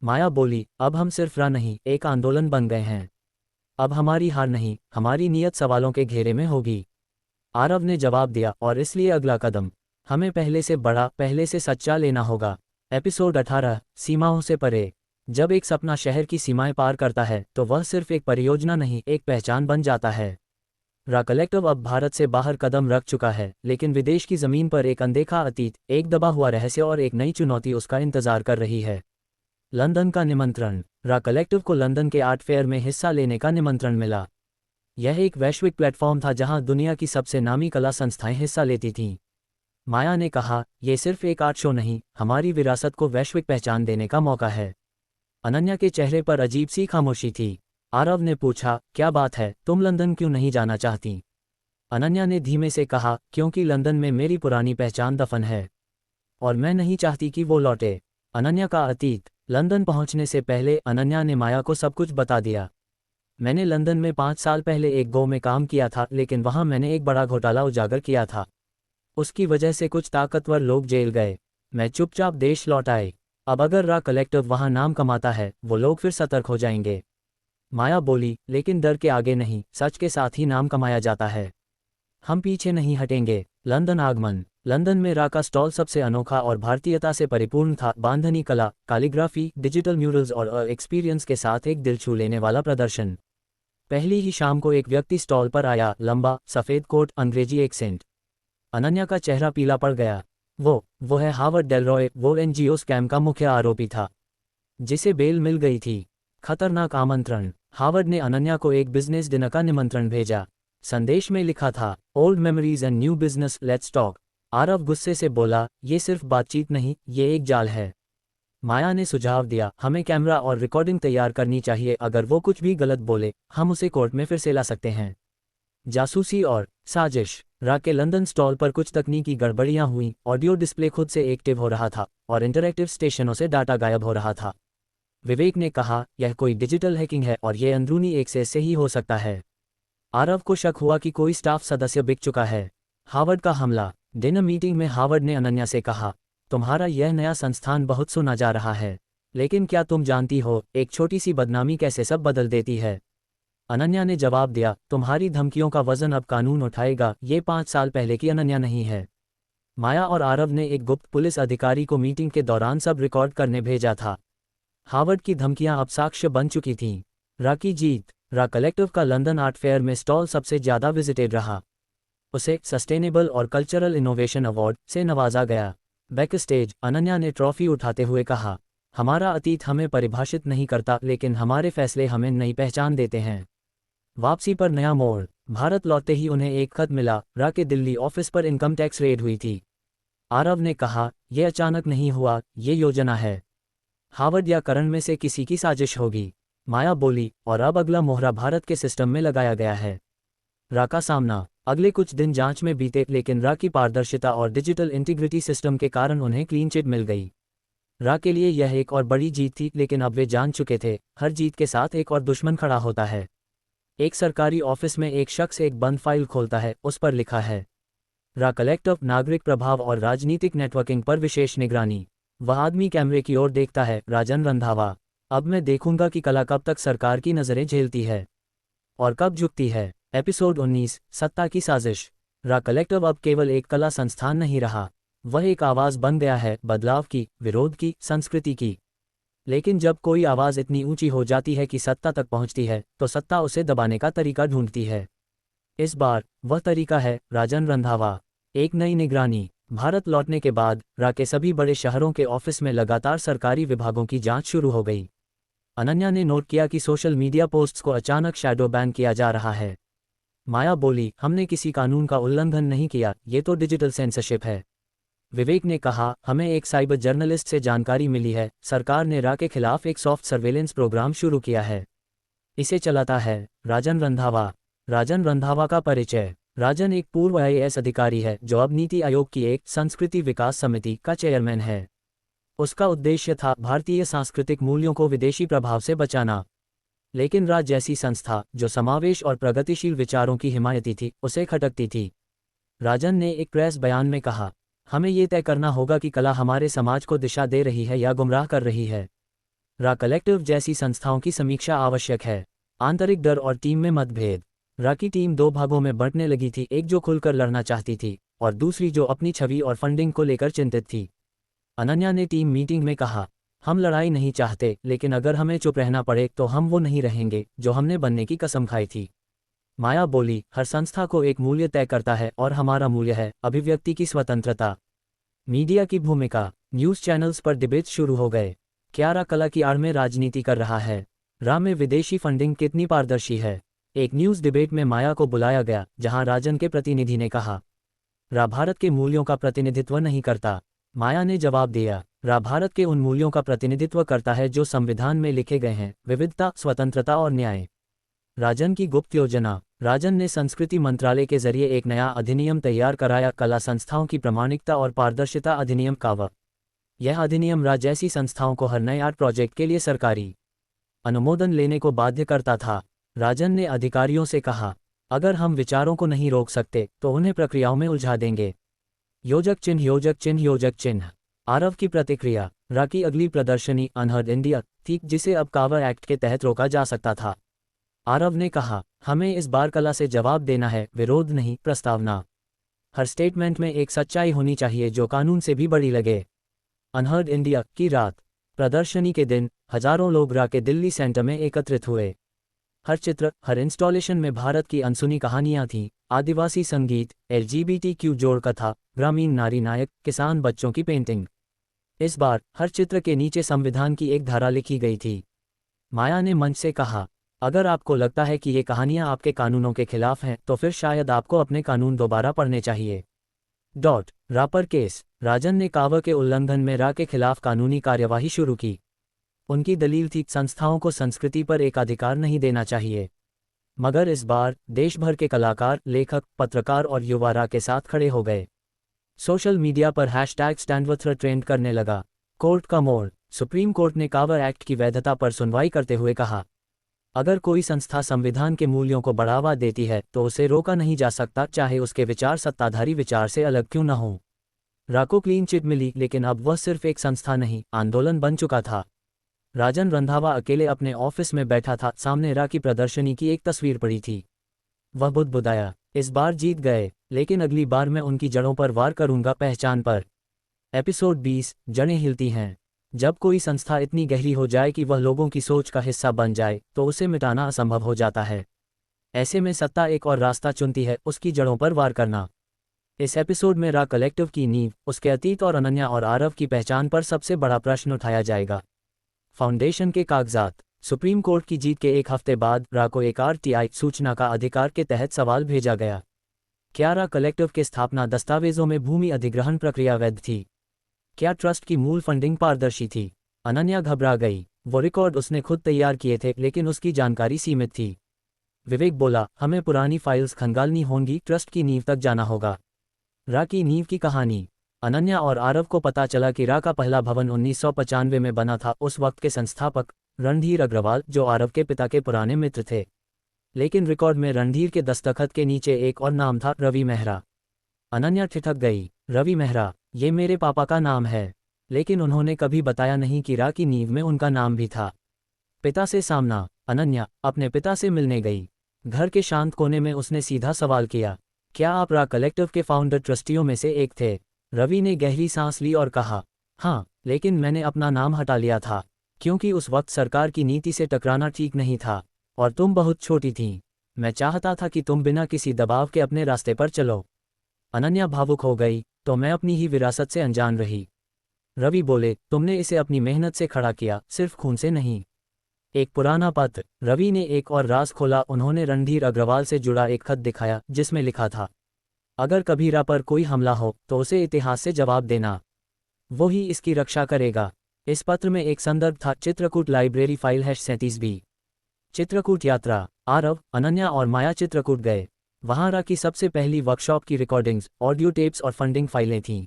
A: माया बोली, अब हम सिर्फ रा नहीं, एक आंदोलन बन गए हैं। अब हमारी हार नहीं, हमारी नीयत सवालों के घेरे में होगी। आरव ने जवाब दिया, और इसलिए अगला कदम हमें पहले से बड़ा, पहले से सच्चा लेना होगा। एपिसोड 18, सीमाओं से परे। जब एक सपना शहर की सीमाएं पार करता है तो वह सिर्फ एक परियोजना नहीं, एक पहचान बन जाता है। रा कलेक्टिव अब भारत से बाहर कदम रख चुका है, लेकिन विदेश की जमीन पर एक अनदेखा अतीत, एक दबा हुआ रहस्य और एक नई चुनौती उसका इंतजार कर रही है। लंदन का निमंत्रण। रा कलेक्टिव को लंदन के आर्ट फेयर में हिस्सा लेने का निमंत्रण मिला। यह एक वैश्विक प्लेटफॉर्म था जहां दुनिया की सबसे नामी कला संस्थाएं हिस्सा लेती थीं। माया ने कहा, यह सिर्फ एक आर्ट शो नहीं, हमारी विरासत को वैश्विक पहचान देने का मौका है। अनन्या के चेहरे पर अजीब सी खामोशी थी। आरव ने पूछा, क्या बात है, तुम लंदन क्यों नहीं जाना चाहती? अनन्या ने धीमे से कहा, क्योंकि लंदन में मेरी पुरानी पहचान दफन है और मैं नहीं चाहती कि वो लौटे। अनन्या का अतीत। लंदन पहुंचने से पहले अनन्या ने माया को सब कुछ बता दिया। मैंने लंदन में 5 साल पहले एक गो में काम किया था, लेकिन वहां मैंने एक बड़ा घोटाला उजागर किया था। उसकी वजह से कुछ ताकतवर लोग जेल गए। मैं चुपचाप देश लौट आई। अब अगर रा कलेक्टिव वहां नाम कमाता है, वो लोग फिर सतर्क हो जाएंगे। माया बोली, लेकिन डर के आगे नहीं, सच के साथ ही नाम कमाया जाता है। हम पीछे नहीं हटेंगे। लंदन आगमन। लंदन में रा का स्टॉल सबसे अनोखा और भारतीयता से परिपूर्ण था। बांधनी कला, कैलीग्राफी, डिजिटल म्यूरल्स और एक्सपीरियंस के साथ एक दिल छू लेने वाला प्रदर्शन। पहली ही शाम को एक व्यक्ति स्टॉल पर आया, लंबा, सफ़ेद कोट, अंग्रेजी एक्सेंट। अनन्या का चेहरा पीला पड़ गया। वो है हावर्ड डेलरॉय, वो एनजीओ स्कैम का मुख्य आरोपी था जिसे बेल मिल गई थी। खतरनाक आमंत्रण। हावर्ड ने अनन्या को एक बिजनेस डिनर का निमंत्रण भेजा। संदेश में लिखा था, old memories and new business, let's talk. Aarav गुस्से से बोला, ये सिर्फ बातचीत नहीं, ये एक जाल है। माया ने सुझाव दिया, हमें कैमरा और रिकॉर्डिंग तैयार करनी चाहिए, अगर वो कुछ भी गलत बोले हम उसे कोर्ट में फिर से ला सकते हैं। जासूसी और साजिश। रा के लंदन स्टॉल पर कुछ तकनीकी गड़बड़ियां हुई। ऑडियो डिस्प्ले खुद से एक्टिव हो रहा था और इंटरैक्टिव स्टेशनों से डाटा गायब हो रहा था। विवेक ने कहा, यह कोई डिजिटल हैकिंग है और ये अंदरूनी एक्सेस से ही हो सकता है। आरव को शक हुआ कि कोई स्टाफ सदस्य बिक चुका है। हावर्ड का हमला। डिनर मीटिंग में हावर्ड ने अनन्या से कहा, तुम्हारा यह नया संस्थान बहुत सुना जा रहा है, लेकिन क्या तुम जानती हो एक छोटी सी बदनामी कैसे सब बदल देती है? अनन्या ने जवाब दिया, तुम्हारी धमकियों का वजन अब कानून उठाएगा। ये 5 साल पहले की अनन्या नहीं है। माया और आरव ने एक गुप्त पुलिस अधिकारी को मीटिंग के दौरान सब रिकॉर्ड करने भेजा था। हावर्ड की धमकियां अब साक्ष्य बन चुकी थीं। रा की जीत। रा कलेक्टिव का लंदन आर्ट फेयर में स्टॉल सबसे ज्यादा विजिटेड रहा। उसे सस्टेनेबल और कल्चरल इनोवेशन अवार्ड से नवाजा गया। बैक स्टेज, अनन्या ने ट्रॉफी उठाते हुए कहा, हमारा अतीत हमें परिभाषित नहीं करता, लेकिन हमारे फैसले हमें नई पहचान देते हैं। वापसी पर नया मोड़। भारत लौटते ही उन्हें एक खत मिला। रा के दिल्ली ऑफिस पर इनकम टैक्स रेड हुई थी। आरव ने कहा, यह अचानक नहीं हुआ, ये योजना है। हावर्ड या करण में से किसी की साजिश होगी। माया बोली, और अब अगला मोहरा भारत के सिस्टम में लगाया गया है। रा का सामना। अगले कुछ दिन जांच में बीते, लेकिन रा की पारदर्शिता और डिजिटल इंटीग्रिटी सिस्टम के कारण उन्हें क्लीन चिट मिल गई। रा के लिए यह एक और बड़ी जीत थी, लेकिन अब वे जान चुके थे, हर जीत के साथ एक और दुश्मन खड़ा होता है। एक सरकारी ऑफिस में एक शख्स एक बंद फाइल खोलता है, उस पर लिखा है, रा कलेक्टिव, नागरिक प्रभाव और राजनीतिक नेटवर्किंग पर विशेष निगरानी। वह आदमी कैमरे की ओर देखता है, राजन रंधावा। अब मैं देखूंगा कि कला कब तक सरकार की नज़रें झेलती है और कब झुकती है। एपिसोड 19, सत्ता की साजिश। रा कलेक्टिव अब केवल एक कला संस्थान नहीं रहा, वह एक आवाज़ बन गया है, बदलाव की, विरोध की, संस्कृति की। लेकिन जब कोई आवाज़ इतनी ऊंची हो जाती है कि सत्ता तक पहुंचती है, तो सत्ता उसे दबाने का तरीका ढूंढती है। इस बार वह तरीका है राजन रंधावा। एक नई निगरानी। भारत लौटने के बाद रा के सभी बड़े शहरों के ऑफिस में लगातार सरकारी विभागों की जांच शुरू हो गई। अनन्या ने नोट किया कि सोशल मीडिया पोस्ट्स को अचानक शैडो बैन किया जा रहा है। माया बोली, हमने किसी कानून का उल्लंघन नहीं किया, ये तो डिजिटल सेंसरशिप है। विवेक ने कहा, हमें एक साइबर जर्नलिस्ट से जानकारी मिली है, सरकार ने रा के खिलाफ एक सॉफ्ट सर्वेलेंस प्रोग्राम शुरू किया है। इसे चलाता है राजन रंधावा। राजन रंधावा का परिचय। राजन एक पूर्व आईएएस अधिकारी है जो अब नीति आयोग की एक संस्कृति विकास समिति का चेयरमैन है। उसका उद्देश्य था भारतीय सांस्कृतिक मूल्यों को विदेशी प्रभाव से बचाना। लेकिन रा जैसी संस्था जो समावेश और प्रगतिशील विचारों की हिमायती थी, उसे खटकती थी। राजन ने एक प्रेस बयान में कहा, हमें ये तय करना होगा कि कला हमारे समाज को दिशा दे रही है या गुमराह कर रही है। रा कलेक्टिव जैसी संस्थाओं की समीक्षा आवश्यक है। आंतरिक डर और टीम में मतभेद। रा की टीम दो भागों में बंटने लगी थी, एक जो खुलकर लड़ना चाहती थी और दूसरी जो अपनी छवि और फंडिंग को लेकर चिंतित थी। अनन्या ने टीम मीटिंग में कहा, हम लड़ाई नहीं चाहते, लेकिन अगर हमें चुप रहना पड़े तो हम वो नहीं रहेंगे जो हमने बनने की कसम खाई थी। माया बोली, हर संस्था को एक मूल्य तय करता है और हमारा मूल्य है अभिव्यक्ति की स्वतंत्रता। मीडिया की भूमिका। न्यूज़ चैनल्स पर डिबेट शुरू हो गए। क्या रा कला की आड़ में राजनीति कर रहा है? रा में विदेशी फंडिंग कितनी पारदर्शी है? एक न्यूज़ डिबेट में माया को बुलाया गया, जहां राजन के प्रतिनिधि ने कहा, रा भारत के मूल्यों का प्रतिनिधित्व नहीं करता। माया ने जवाब दिया, रा भारत के उन मूल्यों का प्रतिनिधित्व करता है जो संविधान में लिखे गए हैं, विविधता, स्वतंत्रता और न्याय। राजन की गुप्त योजना। राजन ने संस्कृति मंत्रालय के जरिए एक नया अधिनियम तैयार कराया, कला संस्थाओं की प्रामाणिकता और पारदर्शिता अधिनियम कावा। यह अधिनियम रा जैसी संस्थाओं को हर नए आर्ट प्रोजेक्ट के लिए सरकारी अनुमोदन लेने को बाध्य करता था। राजन ने अधिकारियों से कहा, अगर हम विचारों को नहीं रोक सकते तो उन्हें प्रक्रियाओं में उलझा देंगे। योजक चिन्ह, योजक चिन्ह, योजक चिन्ह। आरव की प्रतिक्रिया। रा की अगली प्रदर्शनी अनहर्ड इंडिया थी, जिसे अब कावा एक्ट के तहत रोका जा सकता था। आरव ने कहा, हमें इस बार कला से जवाब देना है, विरोध नहीं, प्रस्तावना। हर स्टेटमेंट में एक सच्चाई होनी चाहिए जो कानून से भी बड़ी लगे। अनहर्ड इंडिया की रात। प्रदर्शनी के दिन हजारों लोग रा के दिल्ली सेंटर में एकत्रित हुए। हर चित्र, हर इंस्टॉलेशन में भारत की अनसुनी कहानियां थीं, आदिवासी संगीत, LGBTQ जोड़ कथा, ग्रामीण नारी नायक, किसान बच्चों की पेंटिंग। इस बार हर चित्र के नीचे संविधान की एक धारा लिखी गई थी। माया ने मंच से कहा, अगर आपको लगता है कि ये कहानियां आपके कानूनों के खिलाफ हैं तो फिर शायद आपको अपने कानून दोबारा पढ़ने चाहिए। रा पर केस। राजन ने कावा के उल्लंघन में रा के खिलाफ कानूनी कार्यवाही शुरू की। उनकी दलील थी, संस्थाओं को संस्कृति पर एकाधिकार नहीं देना चाहिए। मगर इस बार देश भर के कलाकार, लेखक, पत्रकार और युवा रा के साथ खड़े हो गए। सोशल मीडिया पर #StandWithRa ट्रेंड करने लगा। कोर्ट का मोड़। सुप्रीम कोर्ट ने कावा एक्ट की वैधता पर सुनवाई करते हुए कहा, अगर कोई संस्था संविधान के मूल्यों को बढ़ावा देती है तो उसे रोका नहीं जा सकता, चाहे उसके विचार सत्ताधारी विचार से अलग क्यों न हो। रा को क्लीन चिट मिली, लेकिन अब वह सिर्फ एक संस्था नहीं, आंदोलन बन चुका था। राजन रंधावा अकेले अपने ऑफिस में बैठा था, सामने रा की प्रदर्शनी की एक तस्वीर पड़ी थी। वह बुदबुदाया, इस बार जीत गए, लेकिन अगली बार मैं उनकी जड़ों पर वार करूंगा, पहचान पर। एपिसोड 20, जड़ें हिलती हैं। जब कोई संस्था इतनी गहरी हो जाए कि वह लोगों की सोच का हिस्सा बन जाए तो उसे मिटाना असंभव हो जाता है। ऐसे में सत्ता एक और रास्ता चुनती है, उसकी जड़ों पर वार करना। इस एपिसोड में रा कलेक्टिव की नींव, उसके अतीत और अनन्या और आरव की पहचान पर सबसे बड़ा प्रश्न उठाया जाएगा। फाउंडेशन के कागजात। सुप्रीम कोर्ट की जीत के एक हफ्ते बाद रा को एक RTI सूचना का अधिकार के तहत सवाल भेजा गया। क्या रा कलेक्टिव के स्थापना दस्तावेजों में भूमि अधिग्रहण प्रक्रिया वैध थी? क्या ट्रस्ट की मूल फंडिंग पारदर्शी थी? अनन्या घबरा गई। वो रिकॉर्ड उसने खुद तैयार किए थे, लेकिन उसकी जानकारी सीमित थी। विवेक बोला, हमें पुरानी फाइल्स खंगालनी होंगी, ट्रस्ट की नींव तक जाना होगा। रा की नींव की कहानी। अनन्या और आरव को पता चला कि रा का पहला भवन 1995 में बना था। उस वक्त के संस्थापक रणधीर अग्रवाल, जो आरव के पिता के पुराने मित्र थे। लेकिन रिकॉर्ड में रणधीर के दस्तखत के नीचे एक और नाम था, रवि मेहरा। अनन्या ठिठक गई। रवि मेहरा, ये मेरे पापा का नाम है। लेकिन उन्होंने कभी बताया नहीं कि रा की नींव में उनका नाम भी था। पिता से सामना। अनन्या अपने पिता से मिलने गई। घर के शांत कोने में उसने सीधा सवाल किया, क्या आप रा कलेक्टिव के फाउंडर ट्रस्टियों में से एक थे? रवि ने गहरी सांस ली और कहा, हाँ, लेकिन मैंने अपना नाम हटा लिया था, क्योंकि उस वक्त सरकार की नीति से टकराना ठीक नहीं था, और तुम बहुत छोटी थीं। मैं चाहता था कि तुम बिना किसी दबाव के अपने रास्ते पर चलो। अनन्या भावुक हो गई, तो मैं अपनी ही विरासत से अनजान रही। रवि बोले, तुमने इसे अपनी मेहनत से खड़ा किया, सिर्फ खून से नहीं। एक पुराना पत्र। रवि ने एक और राज खोला। उन्होंने रणधीर अग्रवाल से जुड़ा एक खत दिखाया, जिसमें लिखा था, अगर कभी रा पर कोई हमला हो तो उसे इतिहास से जवाब देना, वो ही इसकी रक्षा करेगा। इस पत्र में एक संदर्भ था, Chitrakoot library file #37B। Chitrakoot यात्रा। आरव, अनन्या और माया चित्रकूट गए। वहाँ रा की सबसे पहली वर्कशॉप की रिकॉर्डिंग्स, ऑडियो टेप्स और फंडिंग फाइलें थीं।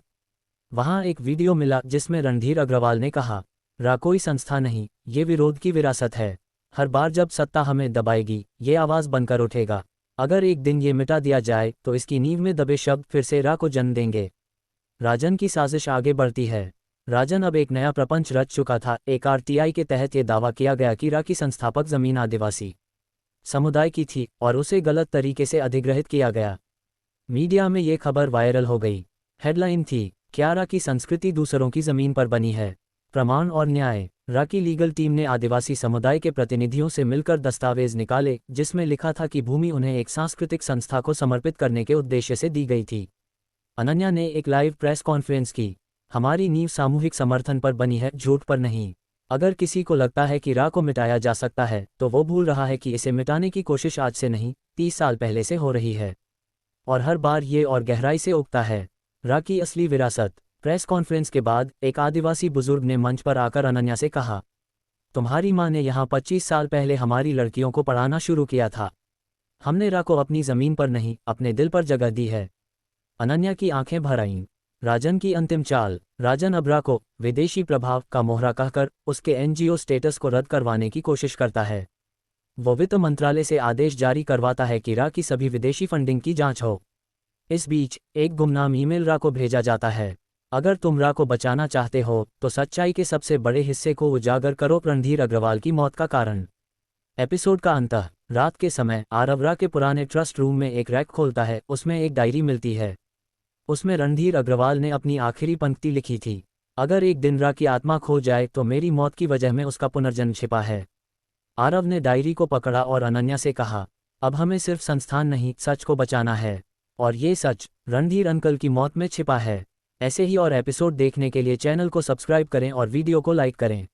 A: वहाँ एक वीडियो मिला जिसमें रणधीर अग्रवाल ने कहा, रा कोई संस्था नहीं, ये विरोध की विरासत है। हर बार जब सत्ता हमें दबाएगी, ये आवाज़ बनकर उठेगा। अगर एक दिन ये मिटा दिया जाए तो इसकी नींव में दबे शब्द फिर से रा को जन्म देंगे। राजन की साजिश आगे बढ़ती है। राजन अब एक नया प्रपंच रच चुका था। एक RTI के तहत ये दावा किया गया कि रा की संस्थापक जमीन आदिवासी समुदाय की थी और उसे गलत तरीके से अधिग्रहित किया गया। मीडिया में ये खबर वायरल हो गई। हेडलाइन थी, क्यारा की संस्कृति दूसरों की जमीन पर बनी है। प्रमाण और न्याय। रा की लीगल टीम ने आदिवासी समुदाय के प्रतिनिधियों से मिलकर दस्तावेज निकाले जिसमें लिखा था कि भूमि उन्हें एक सांस्कृतिक संस्था को समर्पित करने के उद्देश्य से दी गई थी। अनन्या ने एक लाइव प्रेस कॉन्फ्रेंस की। हमारी नींव सामूहिक समर्थन पर बनी है, झूठ पर नहीं। अगर किसी को लगता है कि रा को मिटाया जा सकता है तो वो भूल रहा है कि इसे मिटाने की कोशिश आज से नहीं, 30 साल पहले से हो रही है। और हर बार ये और गहराई से उगता है। रा की असली विरासत। प्रेस कॉन्फ्रेंस के बाद एक आदिवासी बुजुर्ग ने मंच पर आकर अनन्या से कहा, तुम्हारी माँ ने यहाँ 25 साल पहले हमारी लड़कियों को पढ़ाना शुरू किया था। हमने रा को अपनी जमीन पर नहीं, अपने दिल पर जगह दी है। अनन्या की आंखें भर आईं। राजन की अंतिम चाल। राजन अब रा को विदेशी प्रभाव का मोहरा कहकर उसके एनजीओ स्टेटस को रद्द करवाने की कोशिश करता है। वो वित्त मंत्रालय से आदेश जारी करवाता है कि रा की सभी विदेशी फंडिंग की जांच हो। इस बीच एक गुमनाम ईमेल रा को भेजा जाता है, अगर तुम रा को बचाना चाहते हो तो सच्चाई के सबसे बड़े हिस्से को उजागर करो, रणधीर अग्रवाल की मौत का कारण। एपिसोड का अंत। रात के समय आरव रा के पुराने ट्रस्ट रूम में एक रैक खोलता है। उसमें एक डायरी मिलती है। उसमें रणधीर अग्रवाल ने अपनी आखिरी पंक्ति लिखी थी, अगर एक दिन रा की आत्मा खो जाए तो मेरी मौत की वजह में उसका पुनर्जन्म छिपा है। आरव ने डायरी को पकड़ा और अनन्या से कहा, अब हमें सिर्फ संस्थान नहीं, सच को बचाना है। और ये सच रणधीर अंकल की मौत में छिपा है। ऐसे ही और एपिसोड देखने के लिए चैनल को सब्सक्राइब करें और वीडियो को लाइक करें।